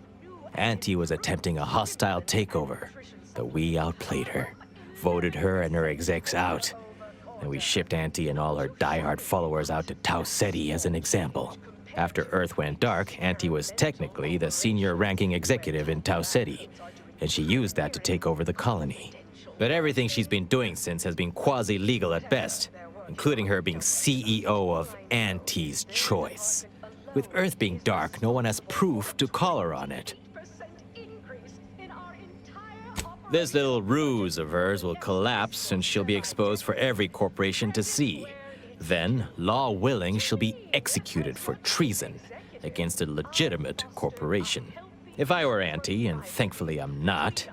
Auntie was attempting a hostile takeover, but we outplayed her, voted her and her execs out, and we shipped Auntie and all her diehard followers out to Tau Ceti as an example. After Earth went dark, Auntie was technically the senior-ranking executive in Tau Ceti, and she used that to take over the colony. But everything she's been doing since has been quasi-legal at best, including her being CEO of Auntie's Choice. With Earth being dark, no one has proof to call her on it. This little ruse of hers will collapse and she'll be exposed for every corporation to see. Then, law willing, she'll be executed for treason against a legitimate corporation. If I were Auntie, and thankfully I'm not,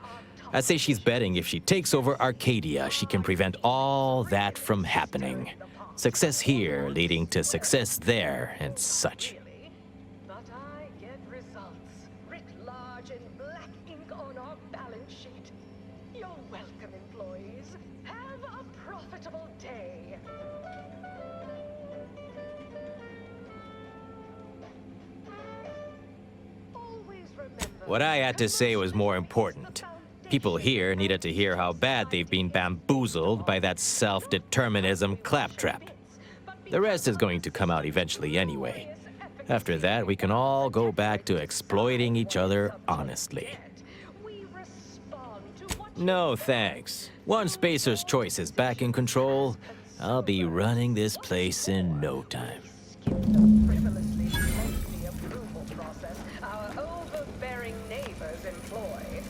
I'd say she's betting if she takes over Arcadia, she can prevent all that from happening. Success here leading to success there and such. But I get results writ large in black ink on our balance sheet. You're welcome, employees. Have a profitable day. Always remember. What I had to say was more important. People here needed to hear how bad they've been bamboozled by that self-determinism claptrap. The rest is going to come out eventually anyway. After that, we can all go back to exploiting each other honestly. No thanks. Once Spacer's Choice is back in control, I'll be running this place in no time. Frivolously lengthy approval process our overbearing neighbors employ.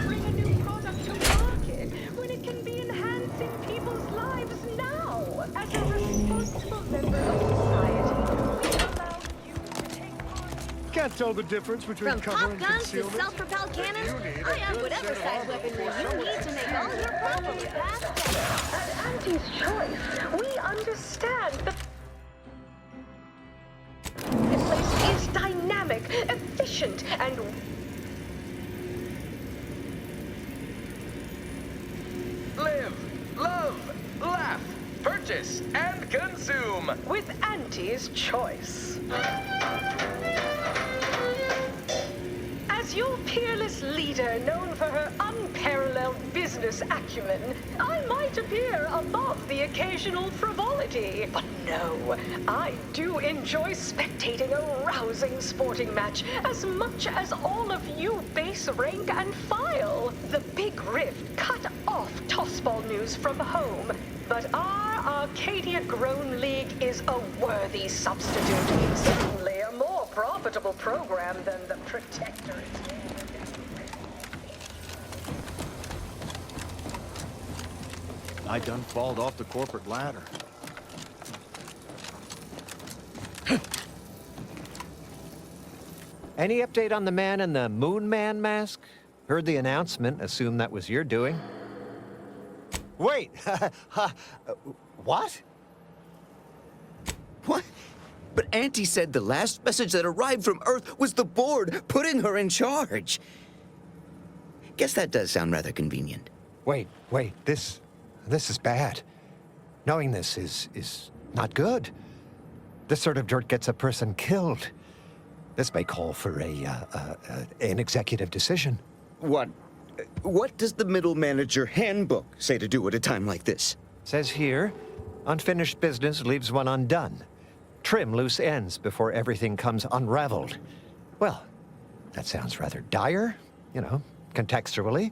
Bring a new product to market when it can be enhancing people's lives now. As a responsible member of society, we allow you to take part. Can't tell the difference between From cover pop and guns to concealment. self-propelled cannons, You need a I have good whatever set size of weaponry arms. you need to make all your problems pass. At Auntie's Choice, we understand the place is dynamic, efficient, and Live, love, laugh, purchase, and consume. with Auntie's Choice. As your peerless leader, known for her unparalleled business acumen, I might appear above the occasional frivolity. But no, I do enjoy spectating a rousing sporting match as much as all of you base rank and file. The Big Rift cut off tossball news from home, but our Arcadia-grown league is a worthy substitute. Certainly a more profitable program than the Protectorate. I done falled off the corporate ladder. Any update on the man in the Moon Man mask? Heard the announcement, assumed that was your doing. Wait! What? What? But Auntie said the last message that arrived from Earth was the board putting her in charge. Guess that does sound rather convenient. Wait, this is bad. Knowing this is not good. This sort of dirt gets a person killed. This may call for an executive decision. What does the middle manager handbook say to do at a time like this? Says here, unfinished business leaves one undone. Trim loose ends before everything comes unraveled. Well, that sounds rather dire, you know, contextually.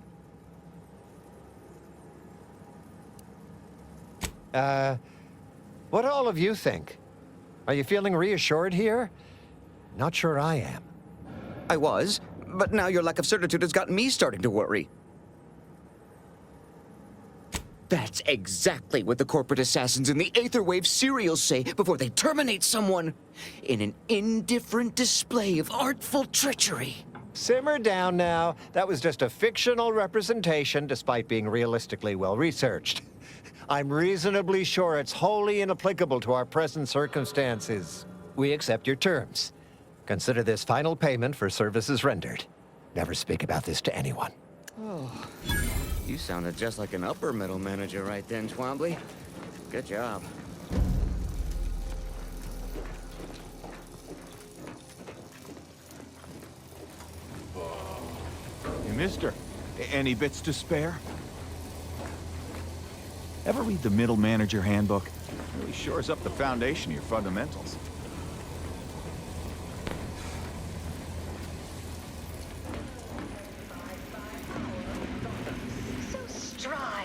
What do all of you think? Are you feeling reassured here? Not sure I am. I was, but now your lack of certitude has gotten me starting to worry. That's exactly what the corporate assassins in the Aetherwave serials say before they terminate someone. In an indifferent display of artful treachery. Simmer down now. That was just a fictional representation despite being realistically well-researched. I'm reasonably sure it's wholly inapplicable to our present circumstances. We accept your terms. Consider this final payment for services rendered. Never speak about this to anyone. Oh, you sounded just like an upper middle manager right then, Twombly. Good job. Hey, mister, any bits to spare? Ever read the middle manager handbook? Really shores up the foundation of your fundamentals.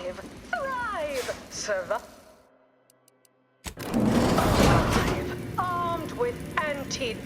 Survive! Thrive! Survive! Armed with anti...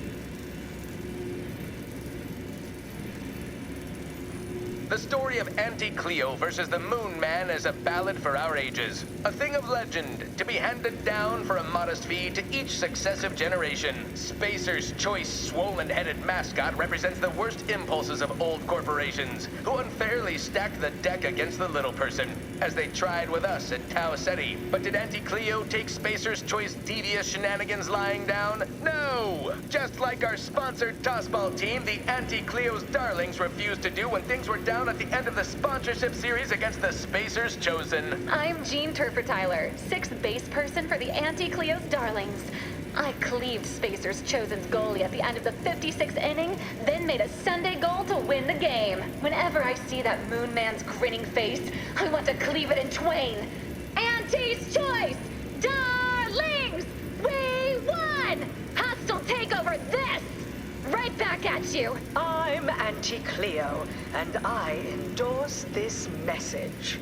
The story of Auntie Cleo versus the Moon Man is a ballad for our ages. A thing of legend, to be handed down for a modest fee to each successive generation. Spacer's choice swollen-headed mascot represents the worst impulses of old corporations, who unfairly stacked the deck against the little person, as they tried with us at Tau Ceti. But did Auntie Cleo take Spacer's choice devious shenanigans lying down? No! Just like our sponsored tossball team, the Auntie Cleo's Darlings refused to do when things were down at the end of the sponsorship series against the Spacers Chosen. I'm Jean Turfer-Tyler, 6th base person for the Auntie Cleo's Darlings. I cleaved Spacers Chosen's goalie at the end of the 56th inning, then made a Sunday goal to win the game. Whenever I see that Moon Man's grinning face, I want to cleave it in twain. Auntie's Choice! Darlings! We won! Hostile takeover this! Right back at you! I'm Auntie Cleo, and I endorse this message.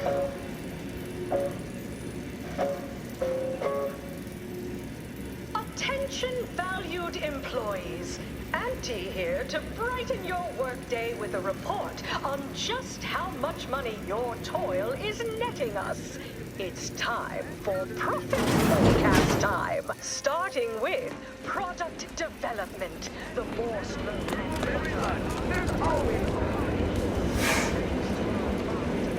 Attention, valued employees. Auntie here to brighten your workday with a report on just how much money your toil is netting us. It's time for profit forecast time, starting with product development. The more there's always...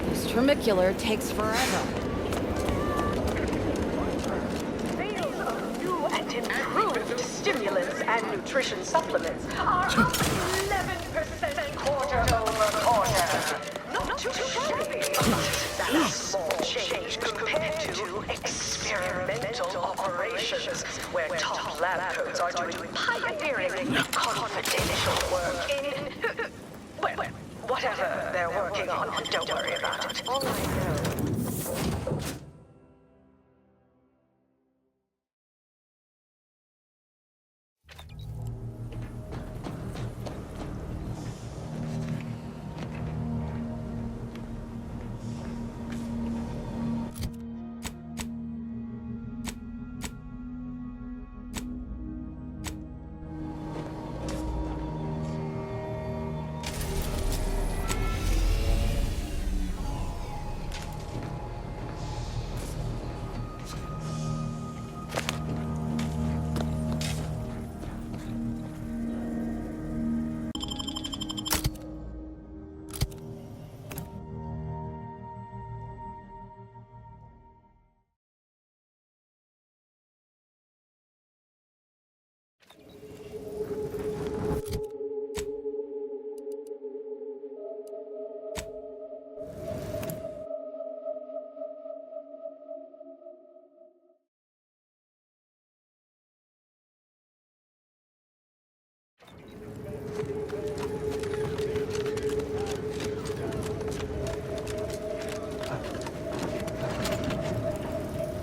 This tramicular takes forever. Sales of new and improved stimulants and nutrition supplements are up 11% quarter-over-quarter. Not too shabby, but that's a small change compared to experimental operations, where top lab coats are doing pioneering, confidential work in... well, whatever they're working on, don't worry about it. All I know...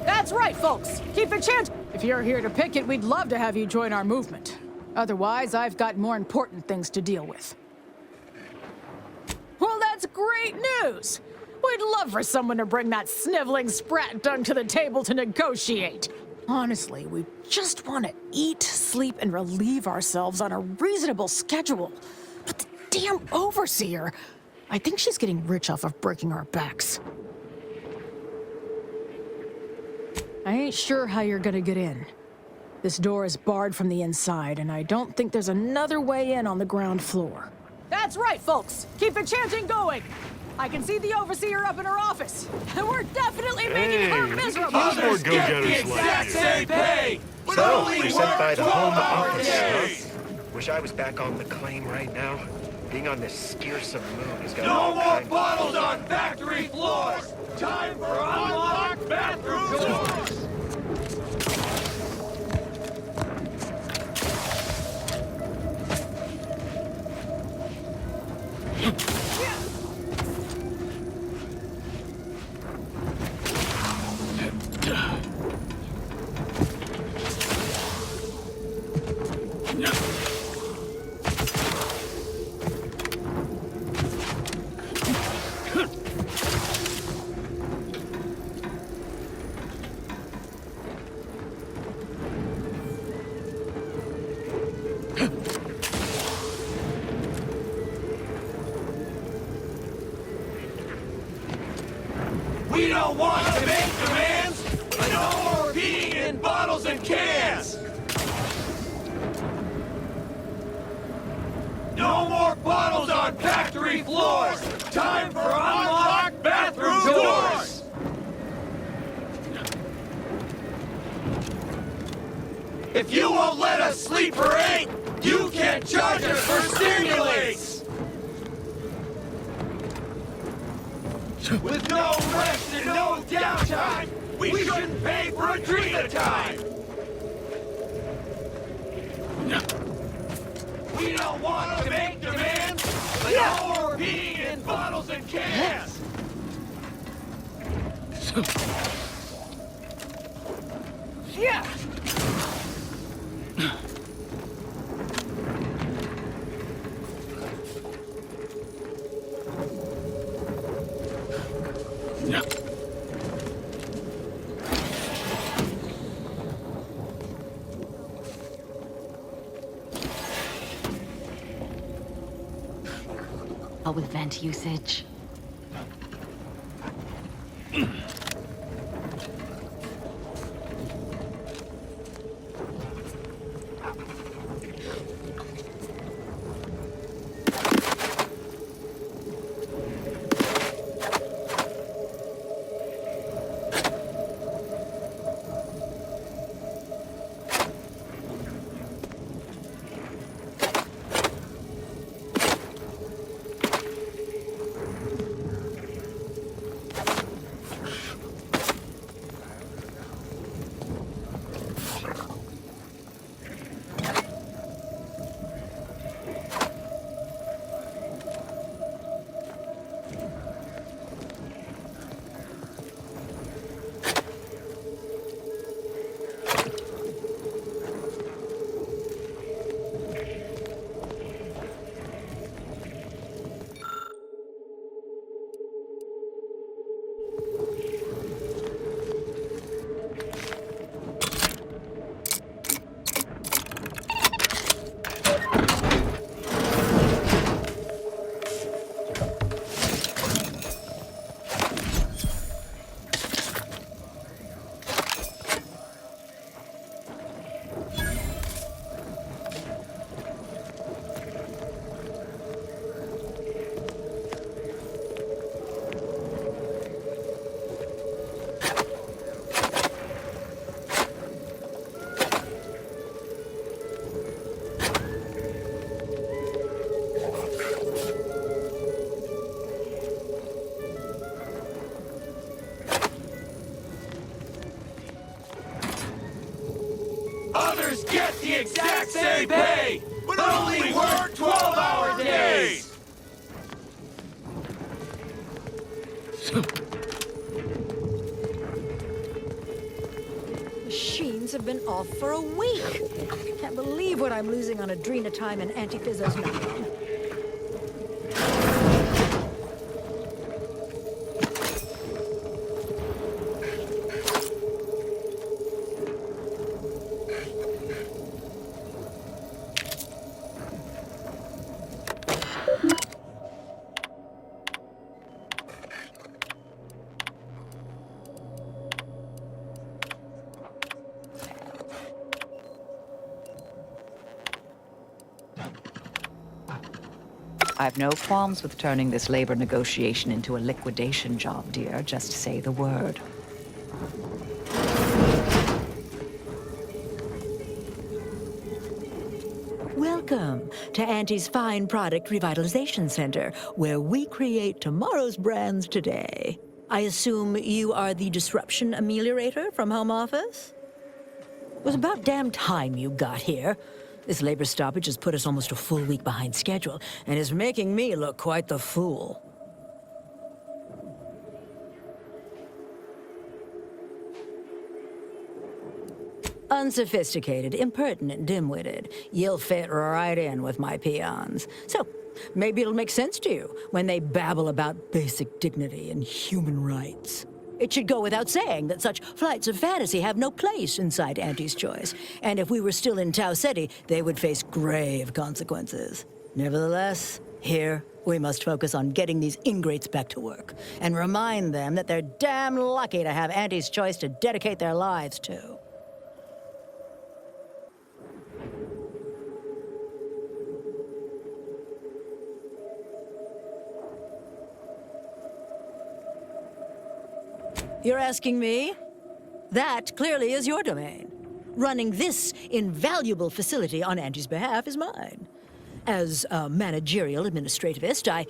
That's right, folks. Keep the chance. If you're here to picket, we'd love to have you join our movement. Otherwise, I've got more important things to deal with. Well, that's great news. We'd love for someone to bring that sniveling sprat dunk to the table to negotiate. Honestly, we just want to eat, sleep, and relieve ourselves on a reasonable schedule. But the damn overseer, I think she's getting rich off of breaking our backs. I ain't sure how you're gonna get in. This door is barred from the inside, and I don't think there's another way in on the ground floor. That's right, folks! Keep the chanting going! I can see the overseer up in her office, and we're definitely making her miserable! More go-getters like you. So, you're sent by the home office, huh? Wish I was back on the claim right now. Being on this scarce moon has got No more bottles on factory floors! Time for unlocked bathroom doors! We don't want to make demands, but no more peeing in bottles and cans! No more bottles on factory floors! Time for unlocked bathroom doors! If you won't let us sleep or eat, you can't charge us for stimulates! With no rest and no downtime, we shouldn't pay for a drink at a time! We don't want to make demands, but no more peeing in bottles and cans! Yeah. With vent usage. Others get the exact same pay, but only work 12-hour days! Machines have been off for a week. Can't believe what I'm losing on Adrena time and Antiphysos now. I've no qualms with turning this labor negotiation into a liquidation job, dear. Just say the word. Welcome to Auntie's Fine Product Revitalization Center, where we create tomorrow's brands today. I assume you are the disruption ameliorator from home office? It was about damn time you got here. This labor stoppage has put us almost a full week behind schedule and is making me look quite the fool. Unsophisticated, impertinent, dim-witted. You'll fit right in with my peons. So, maybe it'll make sense to you when they babble about basic dignity and human rights. It should go without saying that such flights of fantasy have no place inside Auntie's Choice, and if we were still in Tau Ceti, they would face grave consequences. Nevertheless, here We must focus on getting these ingrates back to work and remind them that they're damn lucky to have Auntie's choice to dedicate their lives to. You're asking me? That clearly is your domain. Running this invaluable facility on Auntie's behalf is mine. As a managerial administrativist,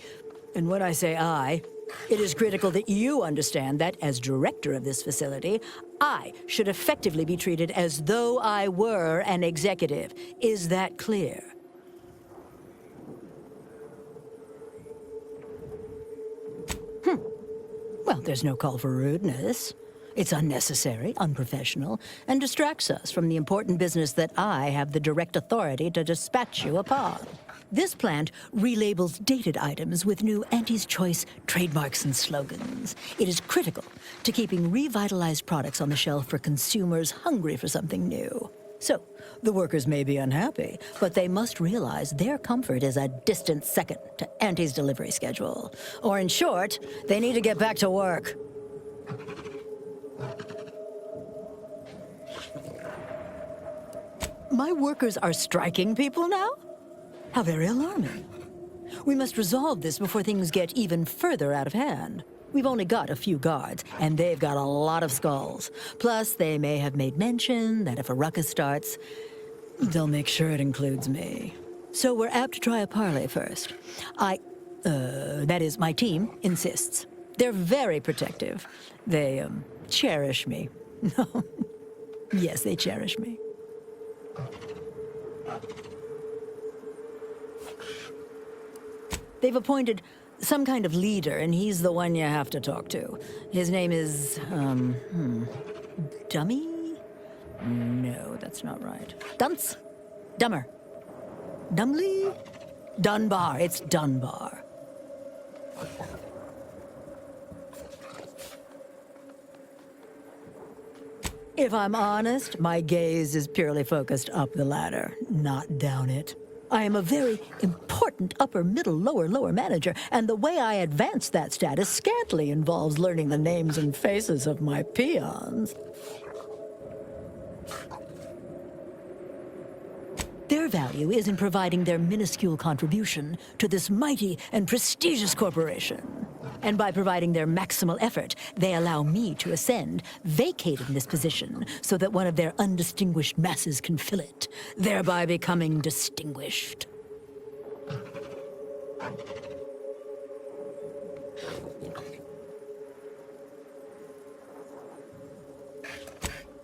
and when I say I, it is critical that you understand that as director of this facility, I should effectively be treated as though I were an executive. Is that clear? Well, there's no call for rudeness. It's unnecessary, unprofessional, and distracts us from the important business that I have the direct authority to dispatch you upon. This plant relabels dated items with new Auntie's Choice trademarks and slogans. It is critical to keeping revitalized products on the shelf for consumers hungry for something new. So, the workers may be unhappy, but they must realize their comfort is a distant second to Auntie's delivery schedule. Or in short, they need to get back to work. My workers are striking people now? How very alarming. We must resolve this before things get even further out of hand. We've only got a few guards, and they've got a lot of skulls. Plus, they may have made mention that if a ruckus starts, they'll make sure it includes me. So we're apt to try a parley first. That is, my team insists. They're very protective. They, cherish me. No. Yes, they cherish me. They've appointed some kind of leader, and he's the one you have to talk to. His name is, Dummy? No, that's not right. Dunce? Dummer. Dumley? Dunbar. It's Dunbar. If I'm honest, my gaze is purely focused up the ladder, not down it. I am a very important upper, middle, lower manager, and the way I advance that status scantily involves learning the names and faces of my peons. Their value is in providing their minuscule contribution to this mighty and prestigious corporation. And by providing their maximal effort, they allow me to ascend, vacating this position so that one of their undistinguished masses can fill it, thereby becoming distinguished.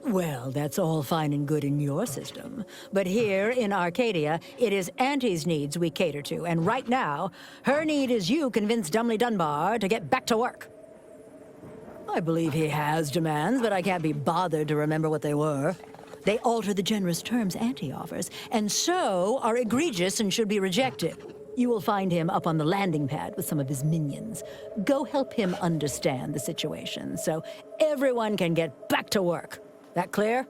Well, that's all fine and good in your system. But here in Arcadia, it is Auntie's needs we cater to, and right now, her need is you convince Dumley Dunbar to get back to work. I believe he has demands, but I can't be bothered to remember what they were. They alter the generous terms Auntie offers, and so are egregious and should be rejected. You will find him up on the landing pad with some of his minions. Go help him understand the situation, so everyone can get back to work. That clear?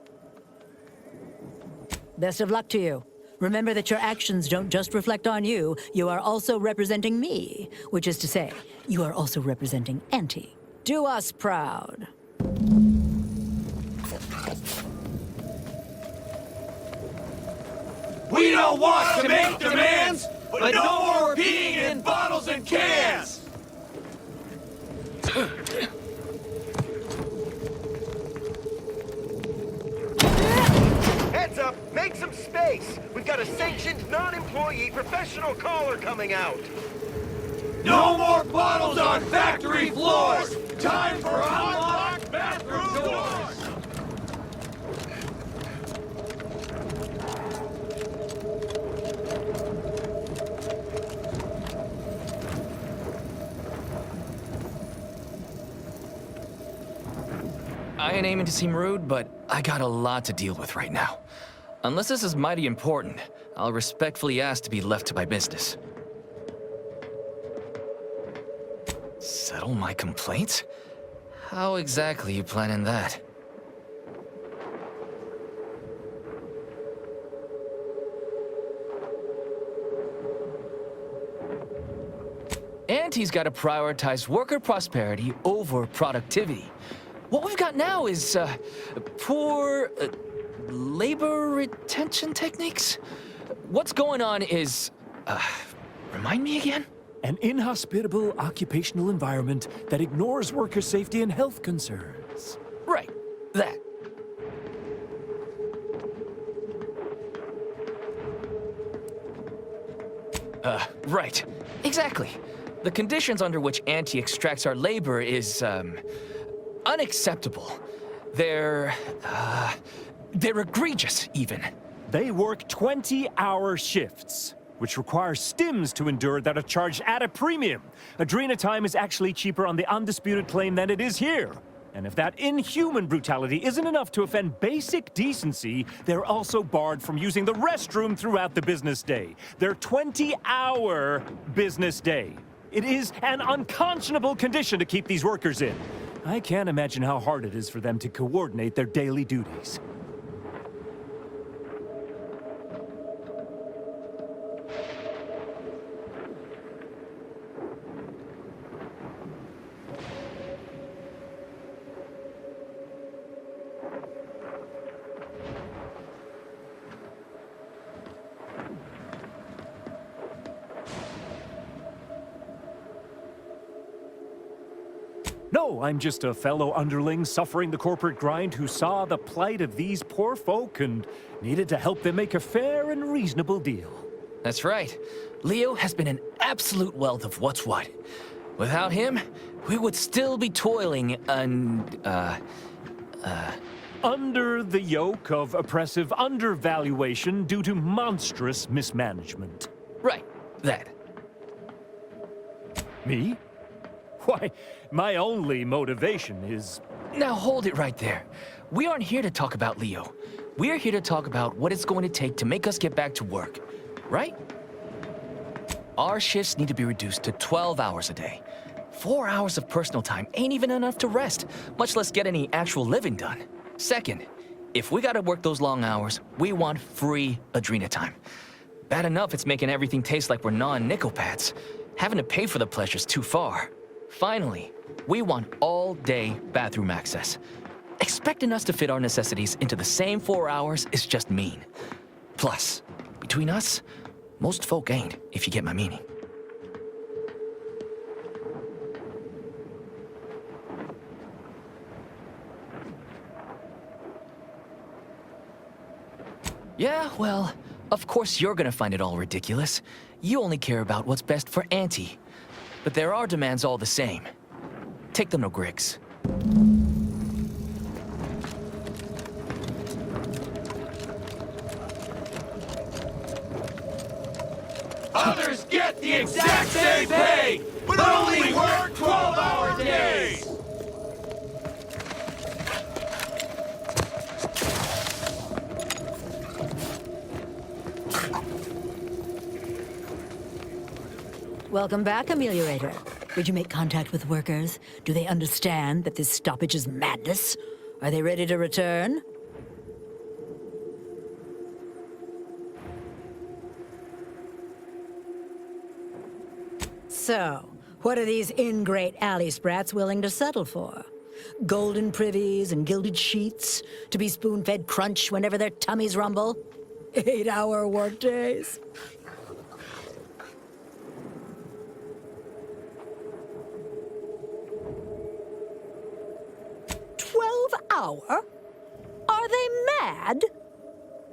Best of luck to you. Remember that your actions don't just reflect on you, you are also representing me, which is to say, you are also representing Auntie. Do us proud. We don't want to make demands, but no more peeing in bottles and cans! Heads up! Make some space! We've got a sanctioned, non-employee professional caller coming out! No more bottles on factory floors! Time for unlocked bathroom doors! I ain't aiming to seem rude, but I got a lot to deal with right now. Unless this is mighty important, I'll respectfully ask to be left to my business. Settle my complaints? How exactly you planning that? Auntie's got to prioritize worker prosperity over productivity. What we've got now is poor labor retention techniques. What's going on is, remind me again? An inhospitable occupational environment that ignores worker safety and health concerns. Right, that. Right. Exactly. The conditions under which Auntie extracts our labor is, unacceptable. They're egregious, even. They work 20-hour shifts, which require stims to endure that are charged at a premium. Adrena time is actually cheaper on the undisputed claim than it is here. And if that inhuman brutality isn't enough to offend basic decency, they're also barred from using the restroom throughout the business day. Their 20-hour business day. It is an unconscionable condition to keep these workers in. I can't imagine how hard it is for them to coordinate their daily duties. No, I'm just a fellow underling suffering the corporate grind who saw the plight of these poor folk and needed to help them make a fair and reasonable deal. That's right. Leo has been an absolute wealth of what's what. Without him, we would still be toiling under the yoke of oppressive undervaluation due to monstrous mismanagement. Right, that. Me? Why, my only motivation is... Now hold it right there. We aren't here to talk about Leo. We're here to talk about what it's going to take to make us get back to work, right? Our shifts need to be reduced to 12 hours a day. 4 hours of personal time ain't even enough to rest, much less get any actual living done. Second, if we gotta work those long hours, we want free Adrena time. Bad enough it's making everything taste like we're gnawing nickel-pads. Having to pay for the pleasure's too far. Finally, we want all-day bathroom access. Expecting us to fit our necessities into the same 4 hours is just mean. Plus, between us, most folk ain't, if you get my meaning. Yeah, well, of course you're gonna find it all ridiculous. You only care about what's best for Auntie. But there are demands all the same. Take them to Griggs. Others get the exact same pay, but only work 12-hour days! Welcome back, Ameliorator. Did you make contact with workers? Do they understand that this stoppage is madness? Are they ready to return? So, what are these ingrate alley sprats willing to settle for? Golden privies and gilded sheets to be spoon-fed crunch whenever their tummies rumble? 8-hour workdays? 12-hour? Are they mad?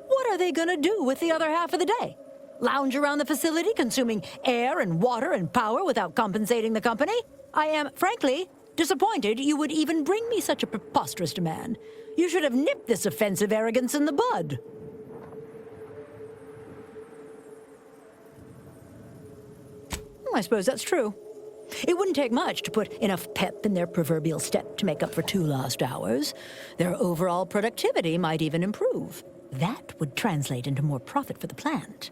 What are they gonna do with the other half of the day? Lounge around the facility consuming air and water and power without compensating the company? I am, frankly, disappointed you would even bring me such a preposterous demand. You should have nipped this offensive arrogance in the bud. I suppose that's true. It wouldn't take much to put enough pep in their proverbial step to make up for 2 lost hours. Their overall productivity might even improve. That would translate into more profit for the plant,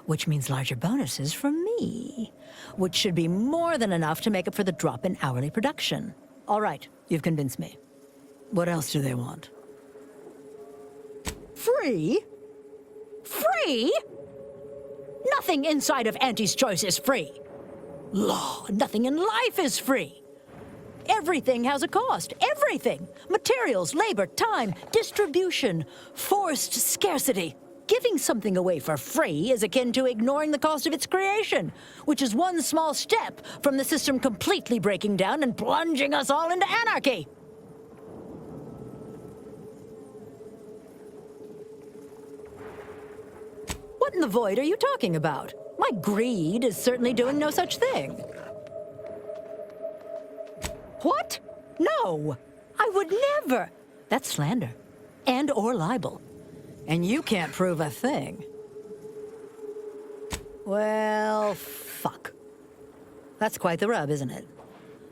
which means larger bonuses for me, which should be more than enough to make up for the drop in hourly production. All right, you've convinced me. What else do they want? Free? Free? Nothing inside of Auntie's Choice is free. Law, nothing in life is free. Everything has a cost. Everything. Materials, labor, time, distribution, forced scarcity. Giving something away for free is akin to ignoring the cost of its creation, which is one small step from the system completely breaking down and plunging us all into anarchy. What in the void are you talking about? My greed is certainly doing no such thing. What? No! I would never! That's slander. And/or libel. And you can't prove a thing. Well, fuck. That's quite the rub, isn't it?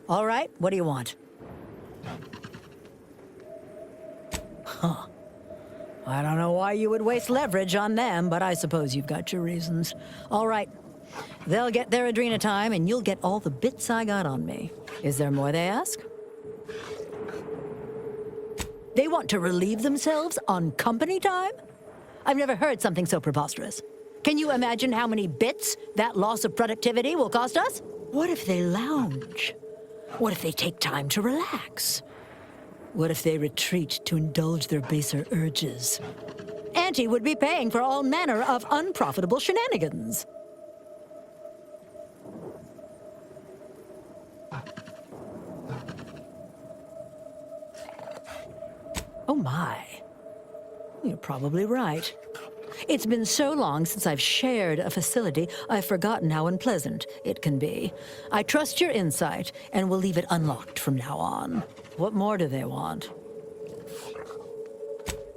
All right, what do you want? Huh. I don't know why you would waste leverage on them, but I suppose you've got your reasons. All right. They'll get their Adrena time, and you'll get all the bits I got on me. Is there more they ask? They want to relieve themselves on company time? I've never heard something so preposterous. Can you imagine how many bits that loss of productivity will cost us? What if they lounge? What if they take time to relax? What if they retreat to indulge their baser urges? Auntie would be paying for all manner of unprofitable shenanigans. Oh my. You're probably right. It's been so long since I've shared a facility, I've forgotten how unpleasant it can be. I trust your insight and will leave it unlocked from now on. What more do they want?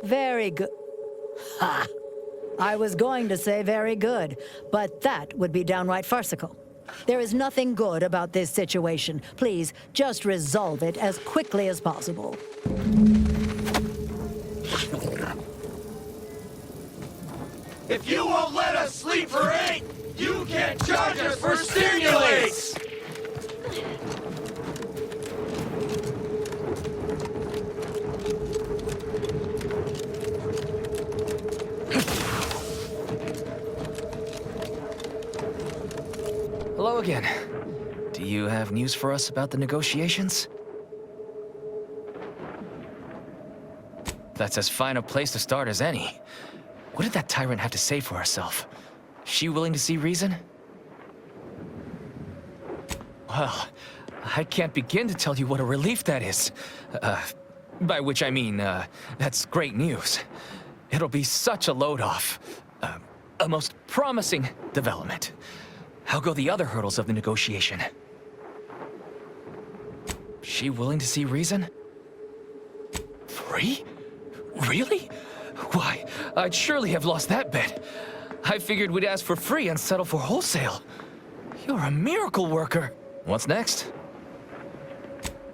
Very good. Ha! I was going to say very good, but that would be downright farcical. There is nothing good about this situation. Please, just resolve it as quickly as possible. If you won't let us sleep for 8, you can't charge us for stimulates! Hello again. Do you have news for us about the negotiations? That's as fine a place to start as any. What did that tyrant have to say for herself? She willing to see reason? Well, I can't begin to tell you what a relief that is. By which I mean, that's great news. It'll be such a load off. A most promising development. How go the other hurdles of the negotiation? She willing to see reason? Free? Really? Why, I'd surely have lost that bet. I figured we'd ask for free and settle for wholesale. You're a miracle worker. What's next?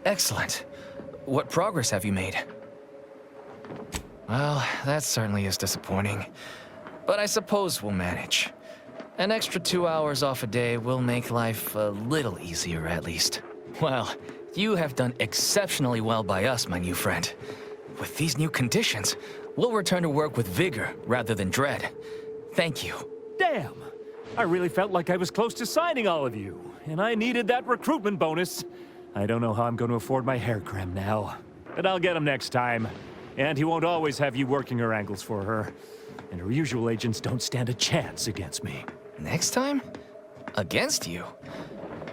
Excellent. What progress have you made? Well, that certainly is disappointing. But I suppose we'll manage. An extra 2 hours off a day will make life a little easier, at least. Well, you have done exceptionally well by us, my new friend. With these new conditions, we'll return to work with vigor rather than dread. Thank you. Damn! I really felt like I was close to signing all of you, and I needed that recruitment bonus. I don't know how I'm going to afford my hair cream now, but I'll get him next time. And he won't always have you working her ankles for her. And her usual agents don't stand a chance against me. Next time? Against you?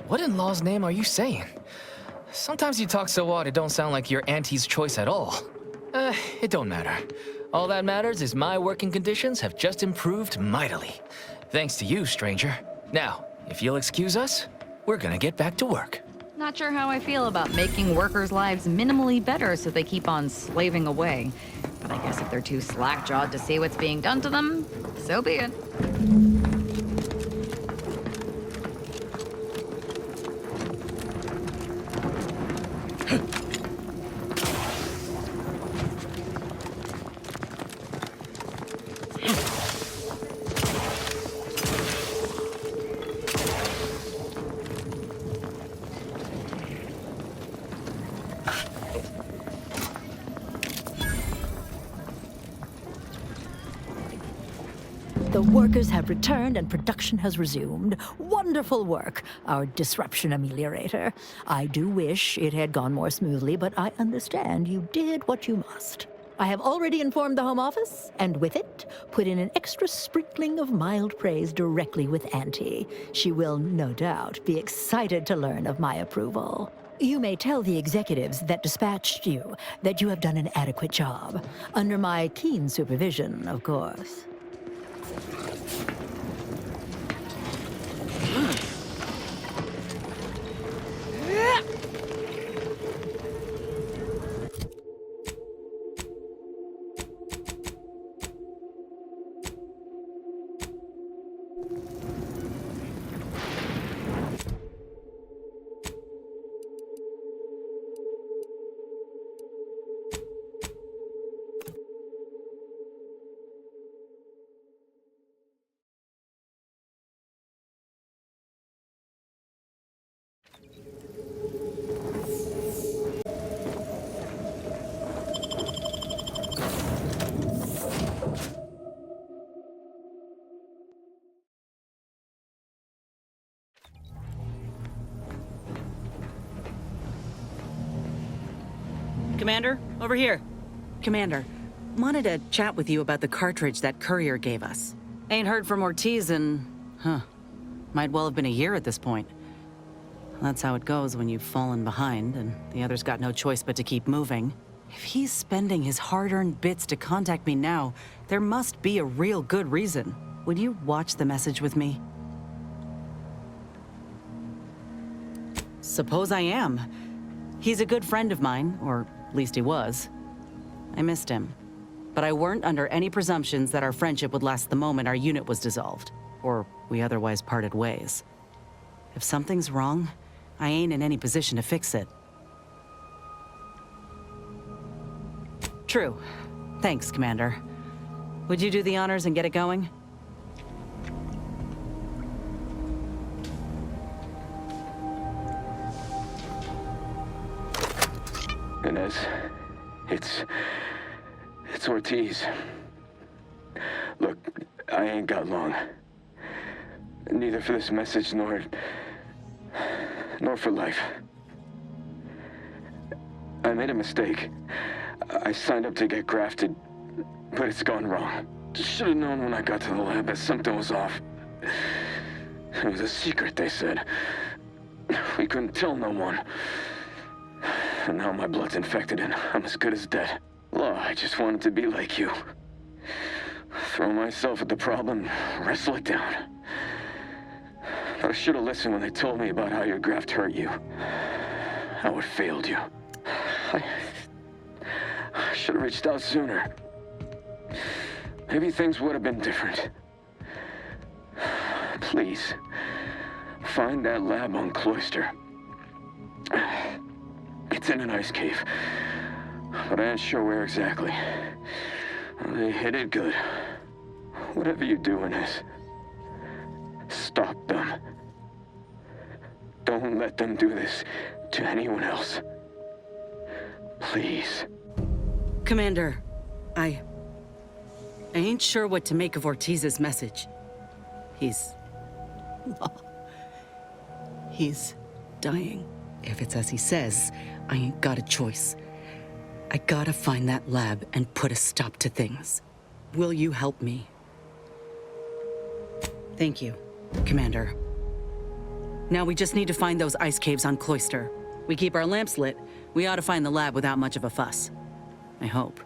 What in law's name are you saying? Sometimes you talk so odd it don't sound like your auntie's choice at all. It don't matter. All that matters is my working conditions have just improved mightily. Thanks to you, stranger. Now, if you'll excuse us, we're gonna get back to work. Not sure how I feel about making workers' lives minimally better so they keep on slaving away. But I guess if they're too slack-jawed to see what's being done to them, so be it. The workers have returned and production has resumed. Wonderful work, our disruption ameliorator. I do wish it had gone more smoothly, but I understand you did what you must. I have already informed the Home Office, and with it, put in an extra sprinkling of mild praise directly with Auntie. She will, no doubt, be excited to learn of my approval. You may tell the executives that dispatched you that you have done an adequate job. Under my keen supervision, of course. Commander, over here. Commander, wanted to chat with you about the cartridge that courier gave us. Ain't heard from Ortiz in, might well have been a year at this point. That's how it goes when you've fallen behind and the others got no choice but to keep moving. If he's spending his hard-earned bits to contact me now, there must be a real good reason. Would you watch the message with me? Suppose I am. He's a good friend of mine, or at least he was. I missed him. But I weren't under any presumptions that our friendship would last the moment our unit was dissolved, or we otherwise parted ways. If something's wrong, I ain't in any position to fix it. True. Thanks, Commander. Would you do the honors and get it going? Inez, it's Ortiz. Look, I ain't got long. Neither for this message nor for life. I made a mistake. I signed up to get grafted, but it's gone wrong. Should have known when I got to the lab that something was off. It was a secret, they said. We couldn't tell no one. And now my blood's infected and I'm as good as dead. Well, I just wanted to be like you. Throw myself at the problem, wrestle it down. But I should have listened when they told me about how your graft hurt you. How it failed you. I should have reached out sooner. Maybe things would have been different. Please, find that lab on Cloister. It's in an ice cave, but I ain't sure where exactly. They hit it good. Whatever you do, Inez, stop them. Don't let them do this to anyone else. Please. Commander, I ain't sure what to make of Ortiz's message. He's dying. If it's as he says, I ain't got a choice. I gotta find that lab and put a stop to things. Will you help me? Thank you, Commander. Now we just need to find those ice caves on Cloister. We keep our lamps lit, we ought to find the lab without much of a fuss. I hope.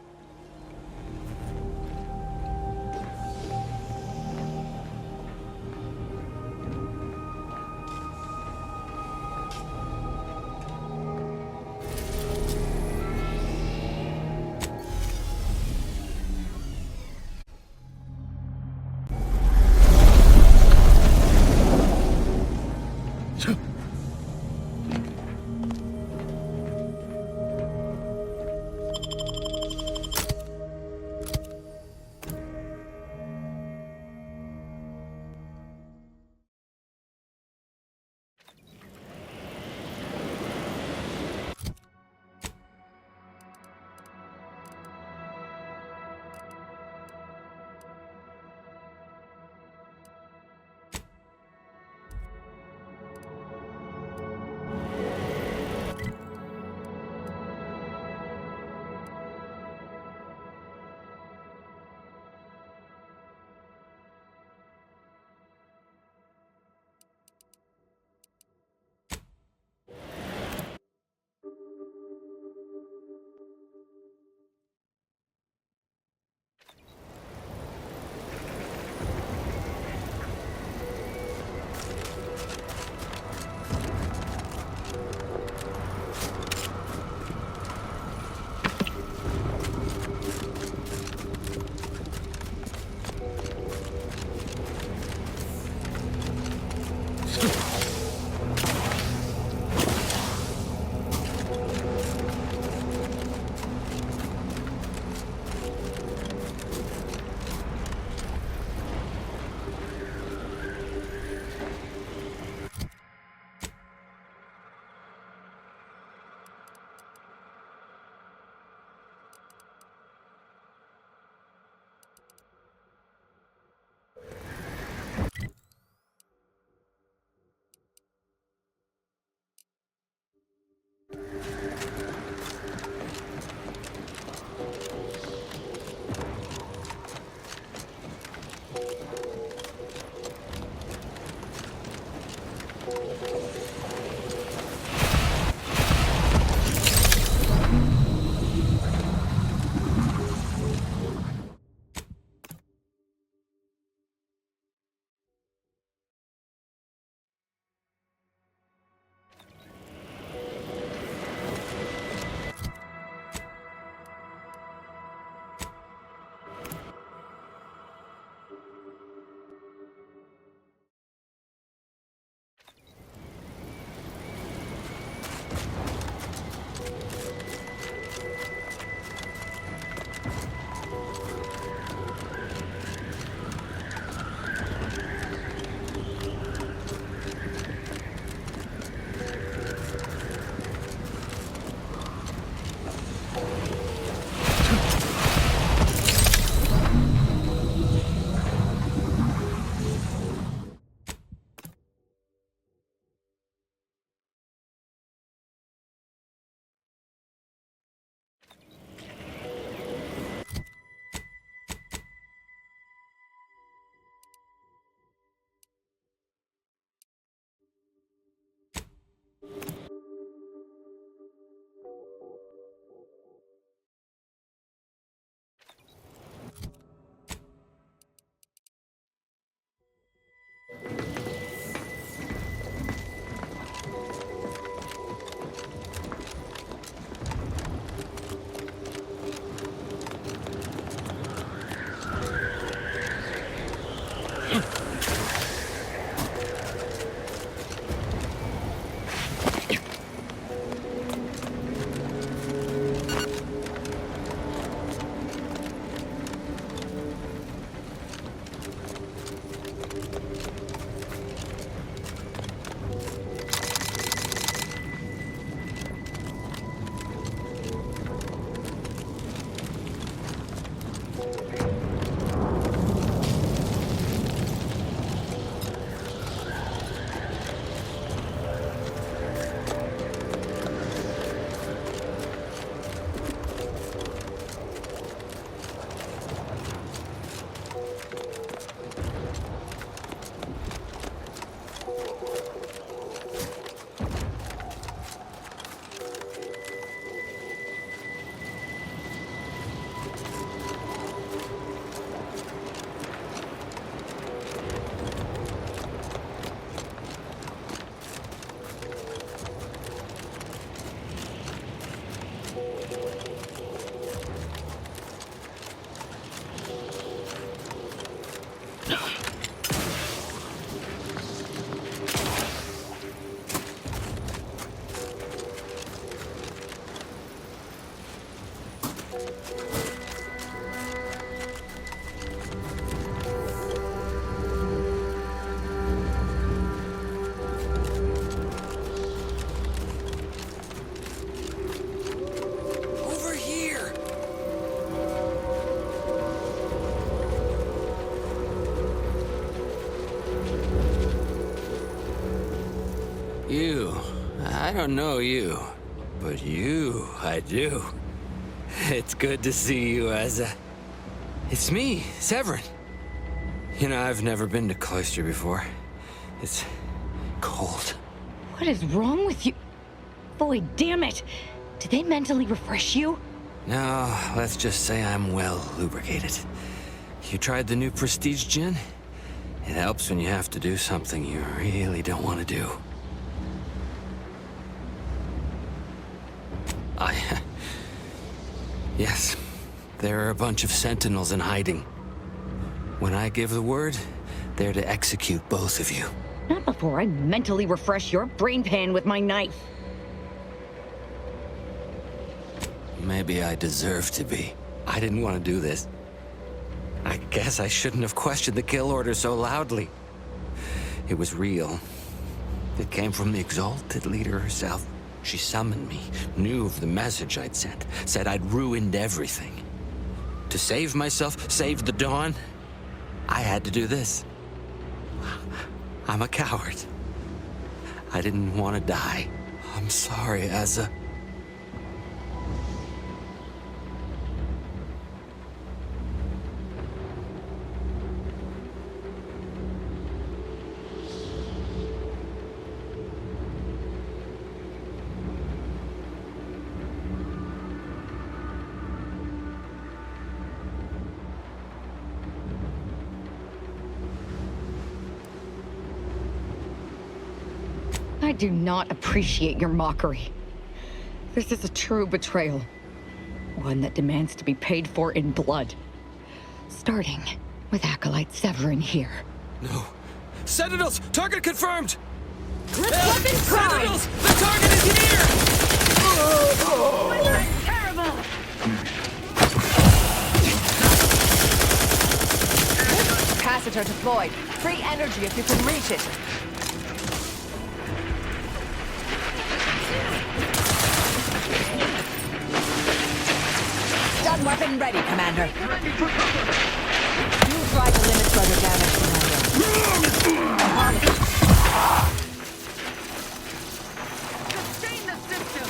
Over here! You. I don't know you. But you, I do. It's good to see you, Asa. It's me, Severin. You know, I've never been to Cloister before. It's cold. What is wrong with you? Boy, damn it! Did they mentally refresh you? No, let's just say I'm well lubricated. You tried the new Prestige gin? It helps when you have to do something you really don't want to do. Yes, there are a bunch of sentinels in hiding. When I give the word, they're to execute both of you. Not before I mentally refresh your brain pan with my knife. Maybe I deserve to be. I didn't want to do this. I guess I shouldn't have questioned the kill order so loudly. It was real. It came from the exalted leader herself. She summoned me, knew of the message I'd sent, said I'd ruined everything. To save myself, save the Dawn, I had to do this. I'm a coward. I didn't want to die. I'm sorry, Asa. I do not appreciate your mockery. This is a true betrayal. One that demands to be paid for in blood. Starting with Acolyte Severin here. No. Sentinels! Target confirmed! Weapons Sentinels! The target is here! That's terrible! Capacitor deployed. Free energy if you can reach it. Stun weapon ready, Commander. You try to limit further damage, Commander. Sustain the system!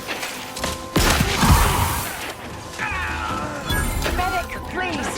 Medic, please!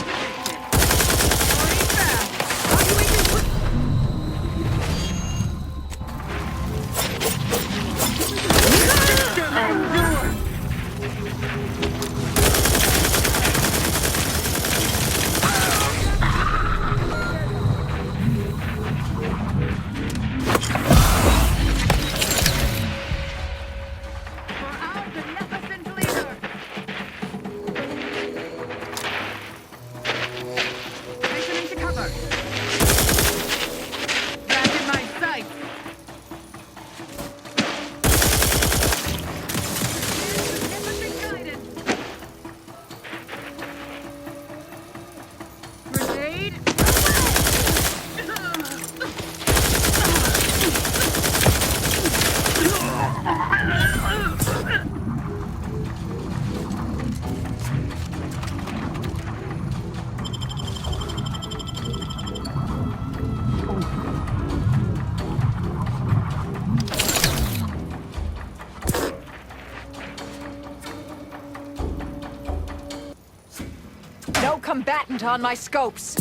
No combatant on my scopes.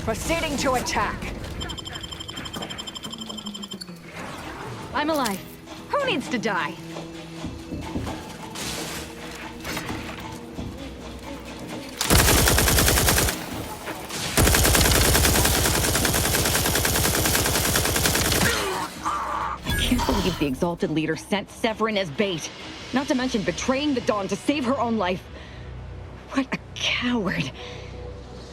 Proceeding to attack. I'm alive. Who needs to die? I can't believe the the Exalted Leader sent Severin as bait. Not to mention betraying the Dawn to save her own life. What a coward.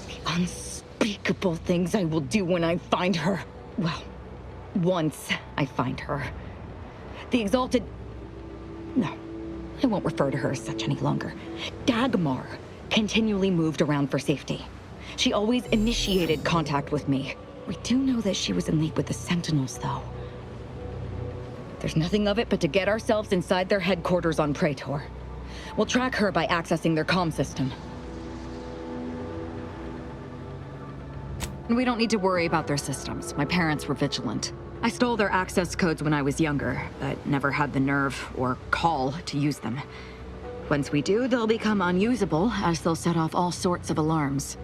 The unspeakable things I will do when I find her. Well, once I find her. The Exalted... No, I won't refer to her as such any longer. Dagmar continually moved around for safety. She always initiated contact with me. We do know that she was in league with the Sentinels, though. There's nothing of it but to get ourselves inside their headquarters on Praetor. We'll track her by accessing their comm system. We don't need to worry about their systems. My parents were vigilant. I stole their access codes when I was younger, but never had the nerve or call to use them. Once we do, they'll become unusable, as they'll set off all sorts of alarms.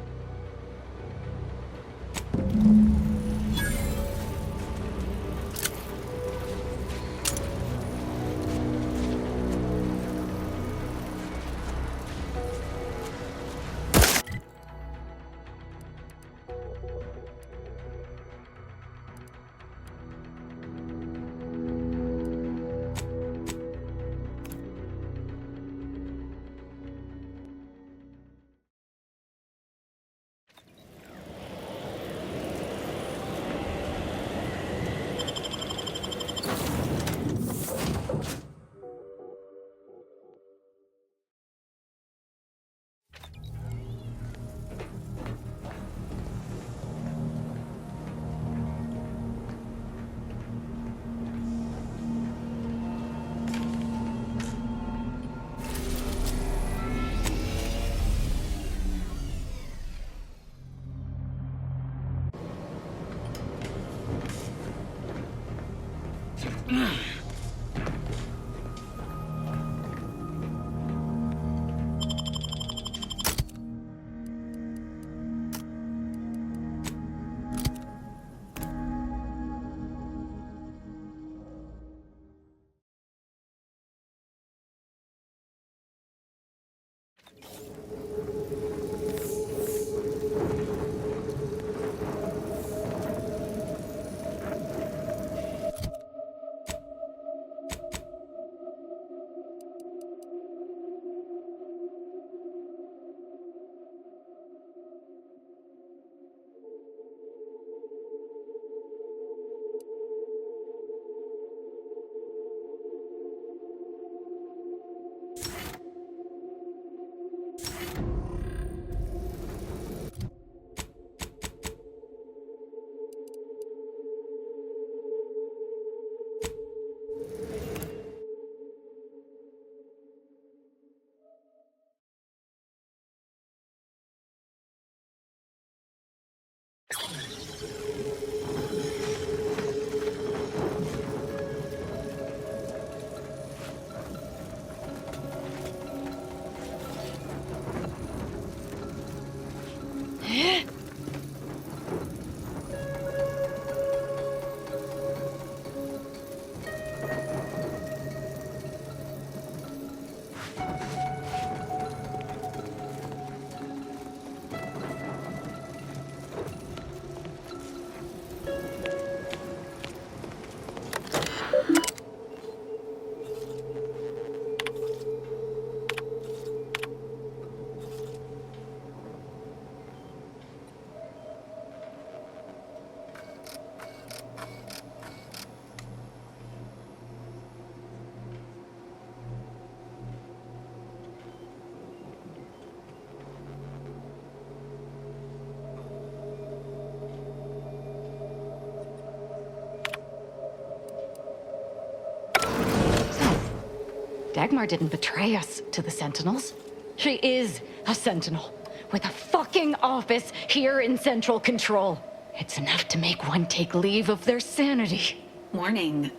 Dagmar didn't betray us to the Sentinels. She is a Sentinel, with a fucking office here in Central Control. It's enough to make one take leave of their sanity. Warning.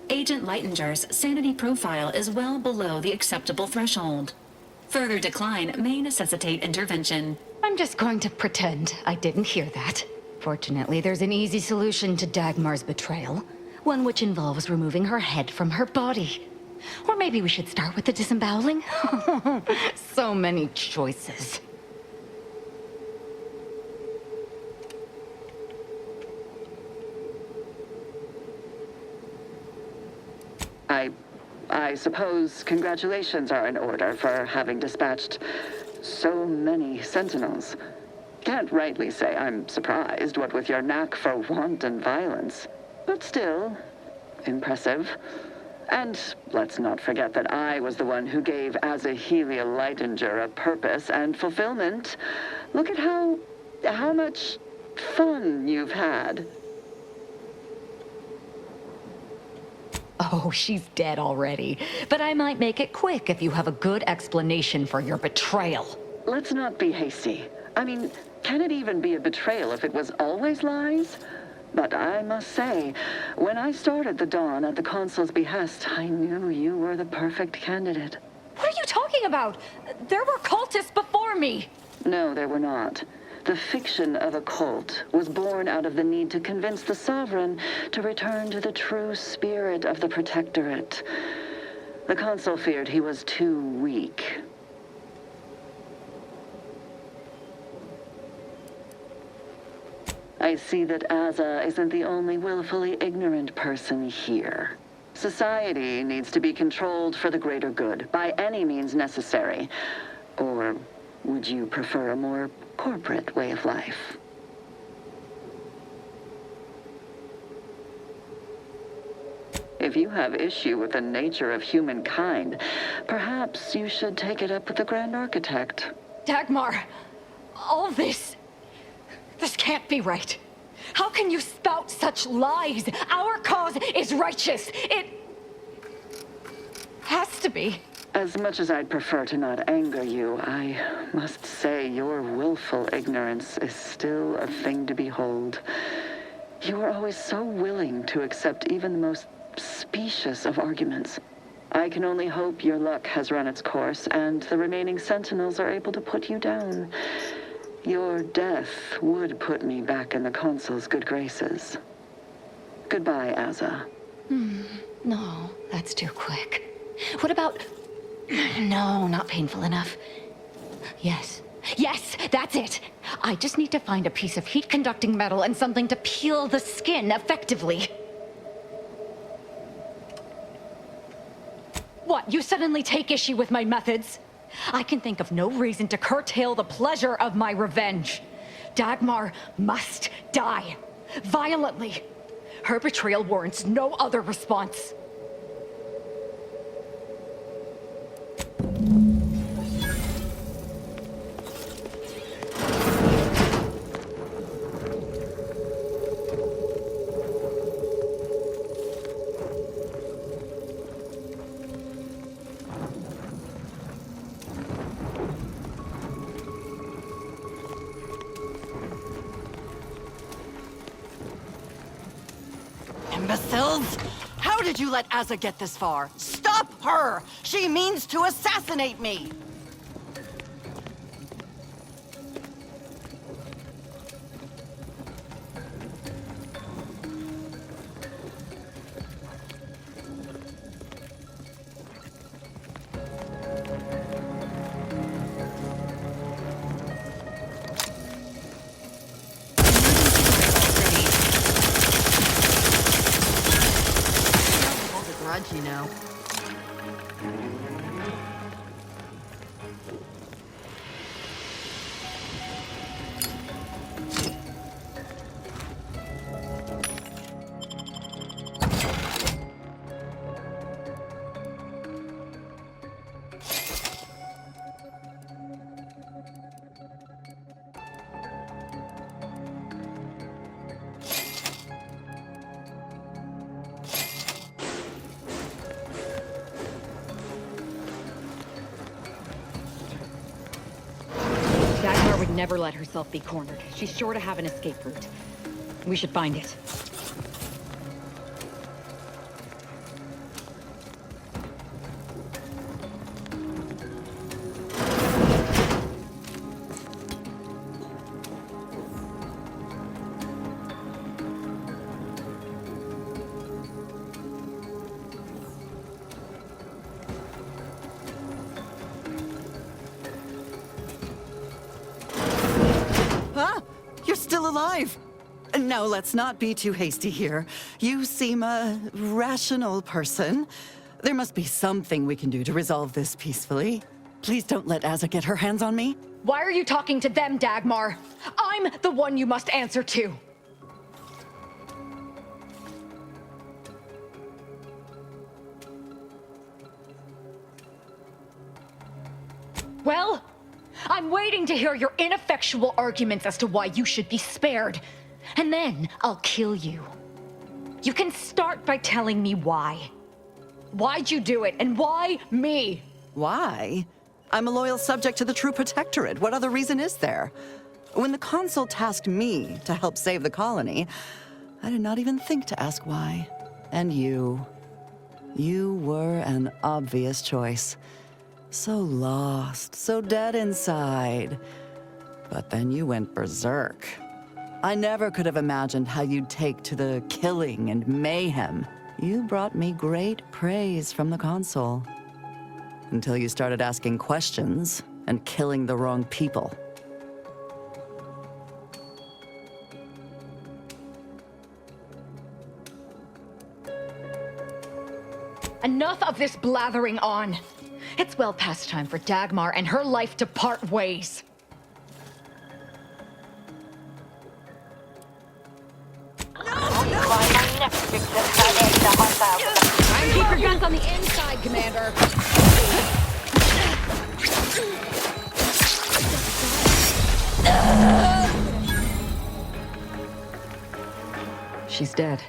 Agent Lightinger's sanity profile is well below the acceptable threshold. Further decline may necessitate intervention. I'm just going to pretend I didn't hear that. Fortunately, there's an easy solution to Dagmar's betrayal. One which involves removing her head from her body. Or maybe we should start with the disemboweling? So many choices. I suppose congratulations are in order for having dispatched so many sentinels. Can't rightly say I'm surprised, what with your knack for wanton violence. But still, impressive. And let's not forget that I was the one who gave Azahelia Leitinger a purpose and fulfillment. Look at how much fun you've had. Oh, she's dead already. But I might make it quick if you have a good explanation for your betrayal. Let's not be hasty. I mean, can it even be a betrayal if it was always lies? But I must say, when I started the Dawn at the Consul's behest, I knew you were the perfect candidate. What are you talking about? There were cultists before me. No, there were not. The fiction of a cult was born out of the need to convince the Sovereign to return to the true spirit of the Protectorate. The Consul feared he was too weak. I see that Aza isn't the only willfully ignorant person here. Society needs to be controlled for the greater good, by any means necessary. Or would you prefer a more corporate way of life? If you have issue with the nature of humankind, perhaps you should take it up with the Grand Architect. Dagmar, all this can't be right. How can you spout such lies? Our cause is righteous. It has to be. As much as I'd prefer to not anger you, I must say your willful ignorance is still a thing to behold. You were always so willing to accept even the most specious of arguments. I can only hope your luck has run its course, and the remaining sentinels are able to put you down. Your death would put me back in the Consul's good graces. Goodbye, Aza. No, that's too quick. What about... No, not painful enough. Yes, that's it. I just need to find a piece of heat-conducting metal and something to peel the skin effectively. What, you suddenly take issue with my methods? I can think of no reason to curtail the pleasure of my revenge. Dagmar must die. Violently. Her betrayal warrants no other response. Imbeciles! How did you let Aza get this far? Stop her! She means to assassinate me! You know. Dagmar would never let herself be cornered. She's sure to have an escape route. We should find it. Still alive. Now, let's not be too hasty here. You seem a rational person. There must be something we can do to resolve this peacefully. Please don't let Asa get her hands on me. Why are you talking to them, Dagmar? I'm the one you must answer to. Well, I'm waiting to hear your ineffectual arguments as to why you should be spared. And then I'll kill you. You can start by telling me why. Why'd you do it, and why me? Why? I'm a loyal subject to the True Protectorate. What other reason is there? When the Consul tasked me to help save the colony, I did not even think to ask why. And you were an obvious choice. So lost, so dead inside. But then you went berserk. I never could have imagined how you'd take to the killing and mayhem. You brought me great praise from the Consul. Until you started asking questions and killing the wrong people. Enough of this blathering on. It's well past time for Dagmar and her life to part ways. Try and keep your guns on the inside, Commander. She's dead.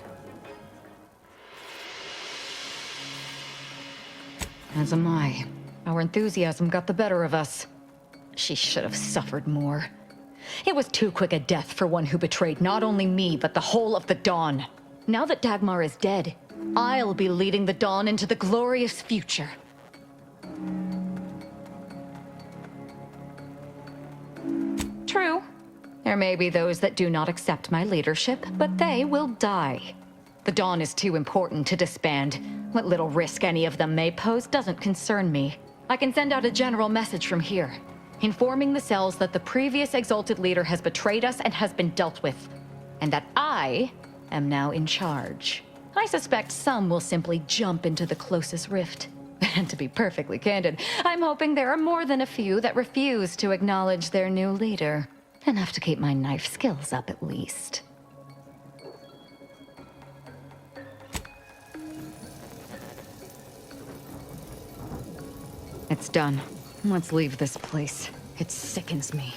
As am I. Our enthusiasm got the better of us. She should have suffered more. It was too quick a death for one who betrayed not only me, but the whole of the Dawn. Now that Dagmar is dead, I'll be leading the Dawn into the glorious future. True. There may be those that do not accept my leadership, but they will die. The Dawn is too important to disband. What little risk any of them may pose doesn't concern me. I can send out a general message from here, informing the cells that the previous Exalted Leader has betrayed us and has been dealt with, and that I am now in charge. I suspect some will simply jump into the closest rift. And to be perfectly candid, I'm hoping there are more than a few that refuse to acknowledge their new leader. Enough to keep my knife skills up, at least. It's done. Let's leave this place. It sickens me.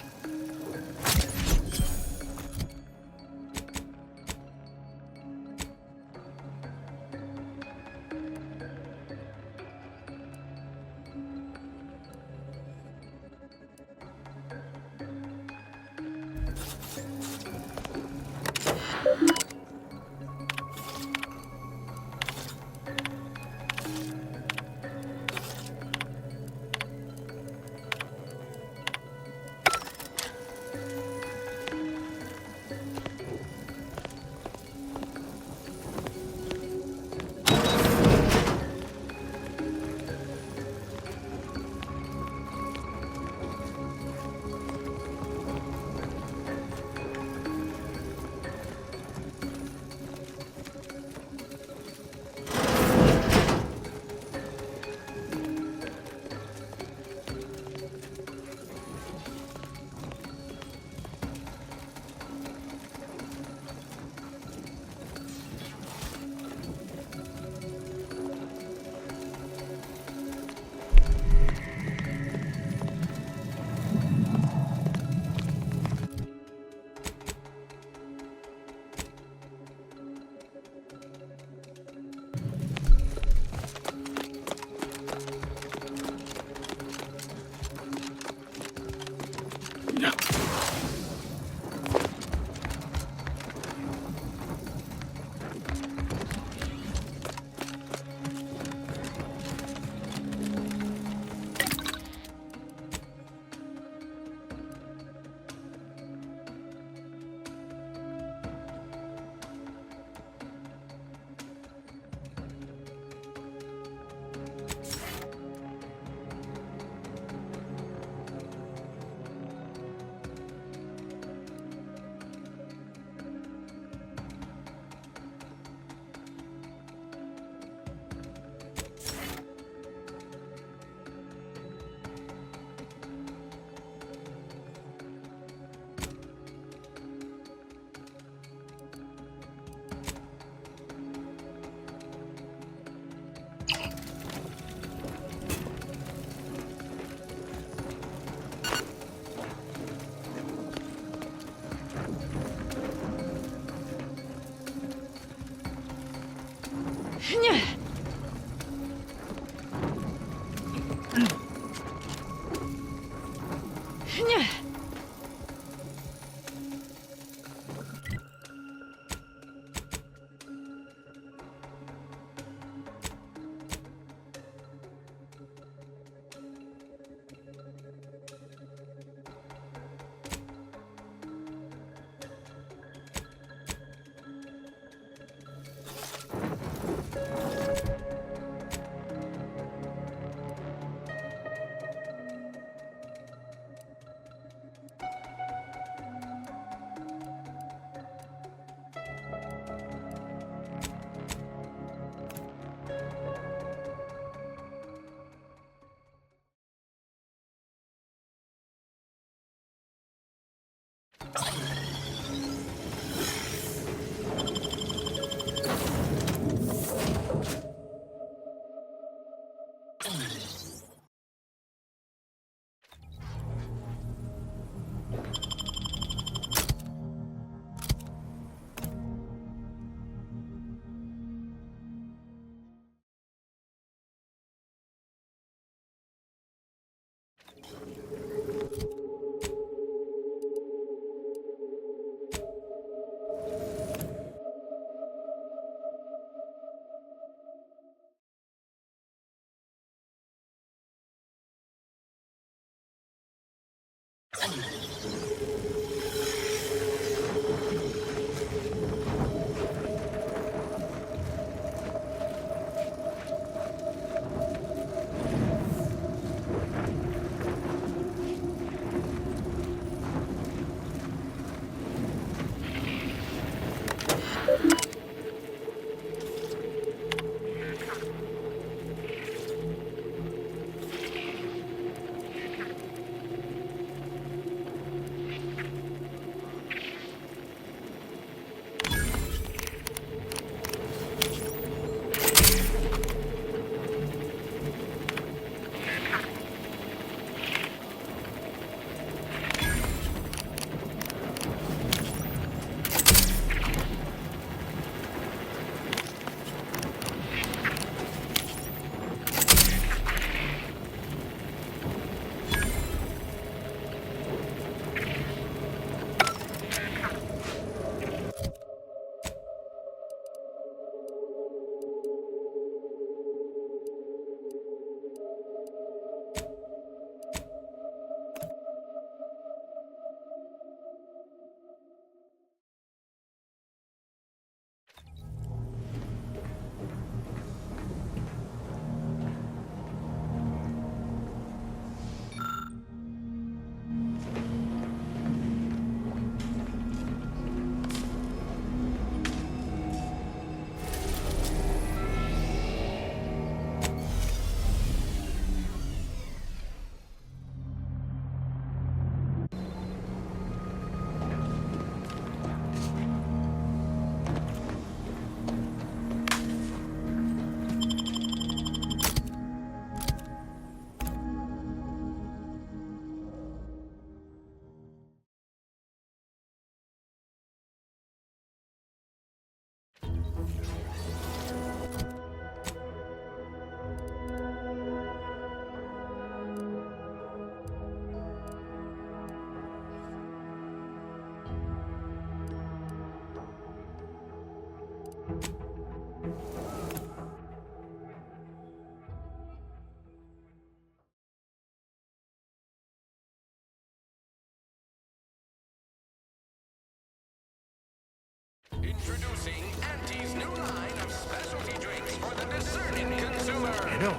Introducing Auntie's new line of specialty drinks for the discerning consumer. You know,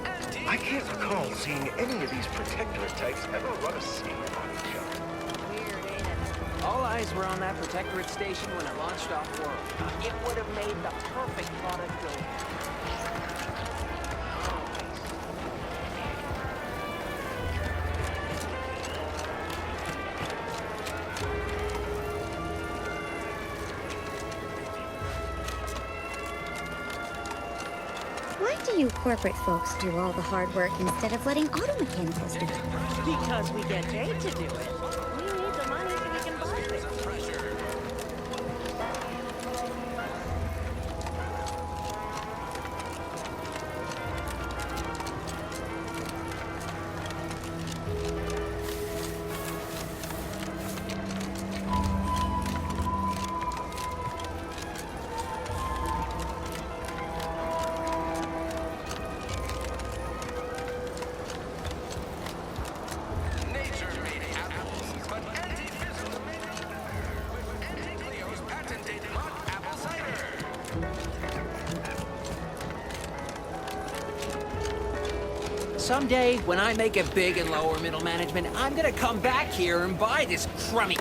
I can't recall seeing any of these protectorate types ever run a scene on each other. Weird, ain't it? All eyes were on that protectorate station when it launched off-world. It would have made the perfect product go. Why do you corporate folks do all the hard work instead of letting auto mechanicals do it? Because we get paid to do it. We need the money so we can buy things. Someday, when I make it big in lower middle management, I'm gonna come back here and buy this crummy...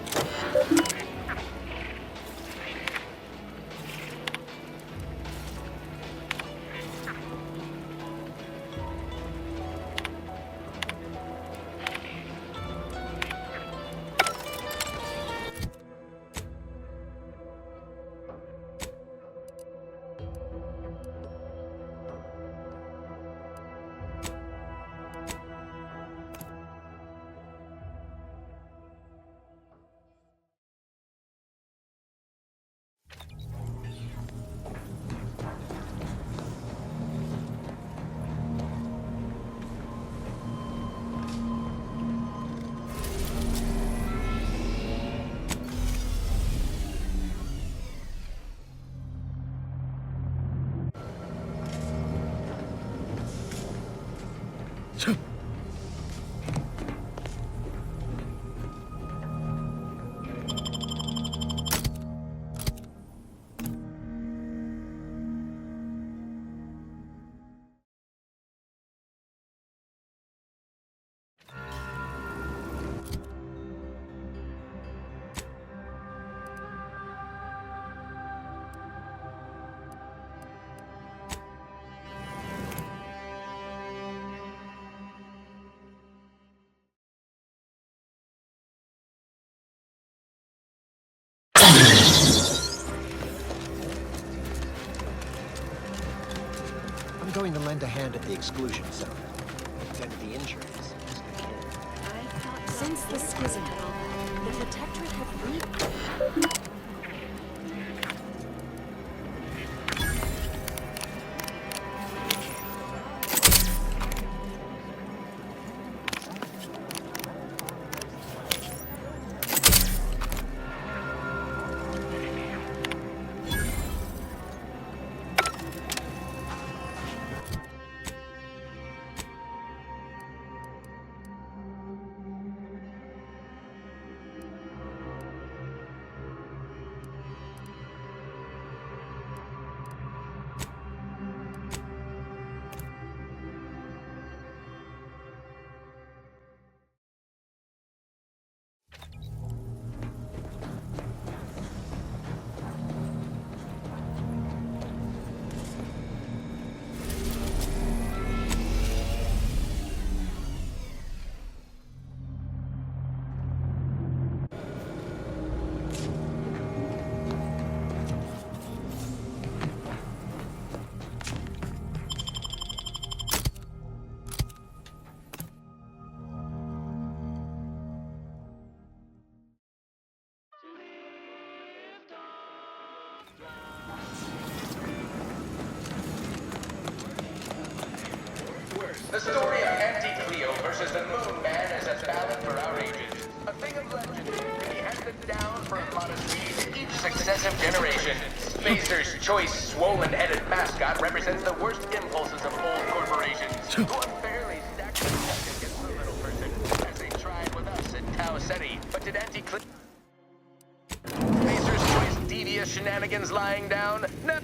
going to lend a hand at the exclusion zone. Tend to the injuries. Since the schism, the Protectorate have The story of Anti-Cleo versus the Moon Man is as valid for our ages. A thing of legend to be handed down from modesty to each successive generation. Spacer's choice, swollen-headed mascot represents the worst impulses of old corporations, who unfairly stacked the deck against the little person, as they tried with us at Tau Ceti. But did Anti-Cleo... Spacer's choice devious shenanigans lying down? No.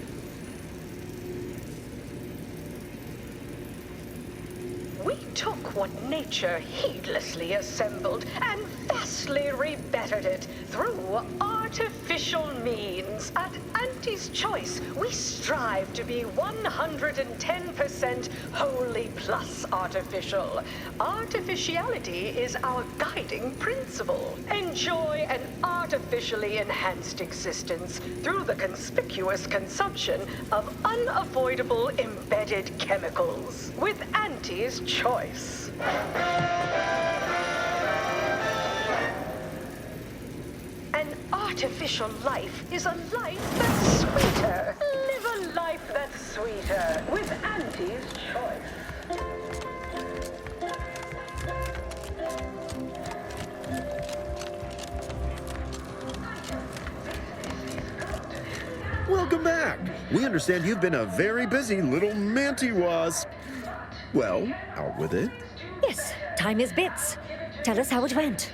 We took what nature heedlessly assembled and vastly rebettered it through artificial means. At Auntie's Choice, we strive to be 110% wholly plus artificial. Artificiality is our guiding principle. Enjoy an artificially enhanced existence through the conspicuous consumption of unavoidable embedded chemicals. With Auntie's Choice. An artificial life is a life that's sweeter. Live a life that's sweeter with Auntie's Choice. Welcome back. We understand you've been a very busy little manty-wasp. Well, out with it. Yes, time is bits. Tell us how it went.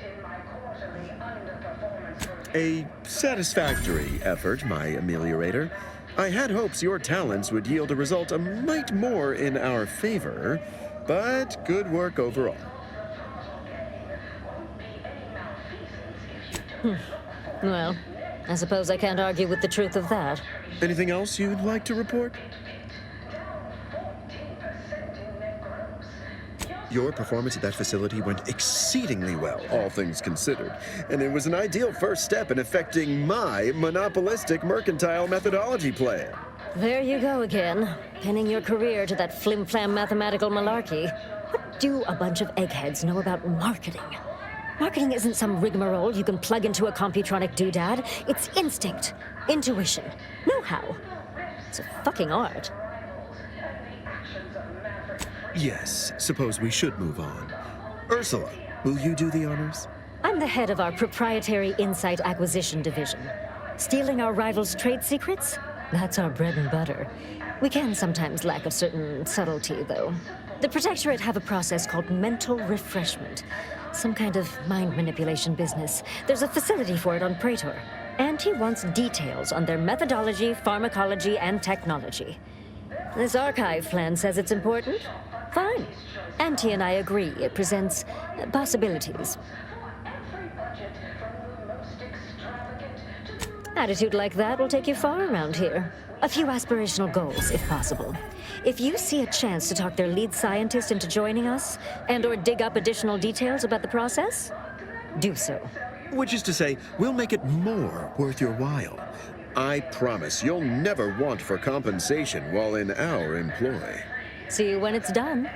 A satisfactory effort, my ameliorator. I had hopes your talents would yield a result a mite more in our favor, but good work overall. Well, I suppose I can't argue with the truth of that. Anything else you'd like to report? Your performance at that facility went exceedingly well, all things considered. And it was an ideal first step in effecting my monopolistic mercantile methodology plan. There you go again, pinning your career to that flim-flam mathematical malarkey. What do a bunch of eggheads know about marketing? Marketing isn't some rigmarole you can plug into a computronic doodad. It's instinct, intuition, know-how. It's a fucking art. Yes, suppose we should move on. Ursula, will you do the honors? I'm the head of our proprietary insight acquisition division. Stealing our rivals' trade secrets? That's our bread and butter. We can sometimes lack a certain subtlety, though. The Protectorate have a process called mental refreshment. Some kind of mind manipulation business. There's a facility for it on Praetor. And he wants details on their methodology, pharmacology, and technology. This archive plan says it's important. Fine. Auntie and I agree it presents possibilities. Attitude like that will take you far around here. A few aspirational goals, if possible. If you see a chance to talk their lead scientist into joining us, and/or dig up additional details about the process, do so. Which is to say, we'll make it more worth your while. I promise you'll never want for compensation while in our employ. See you when it's done.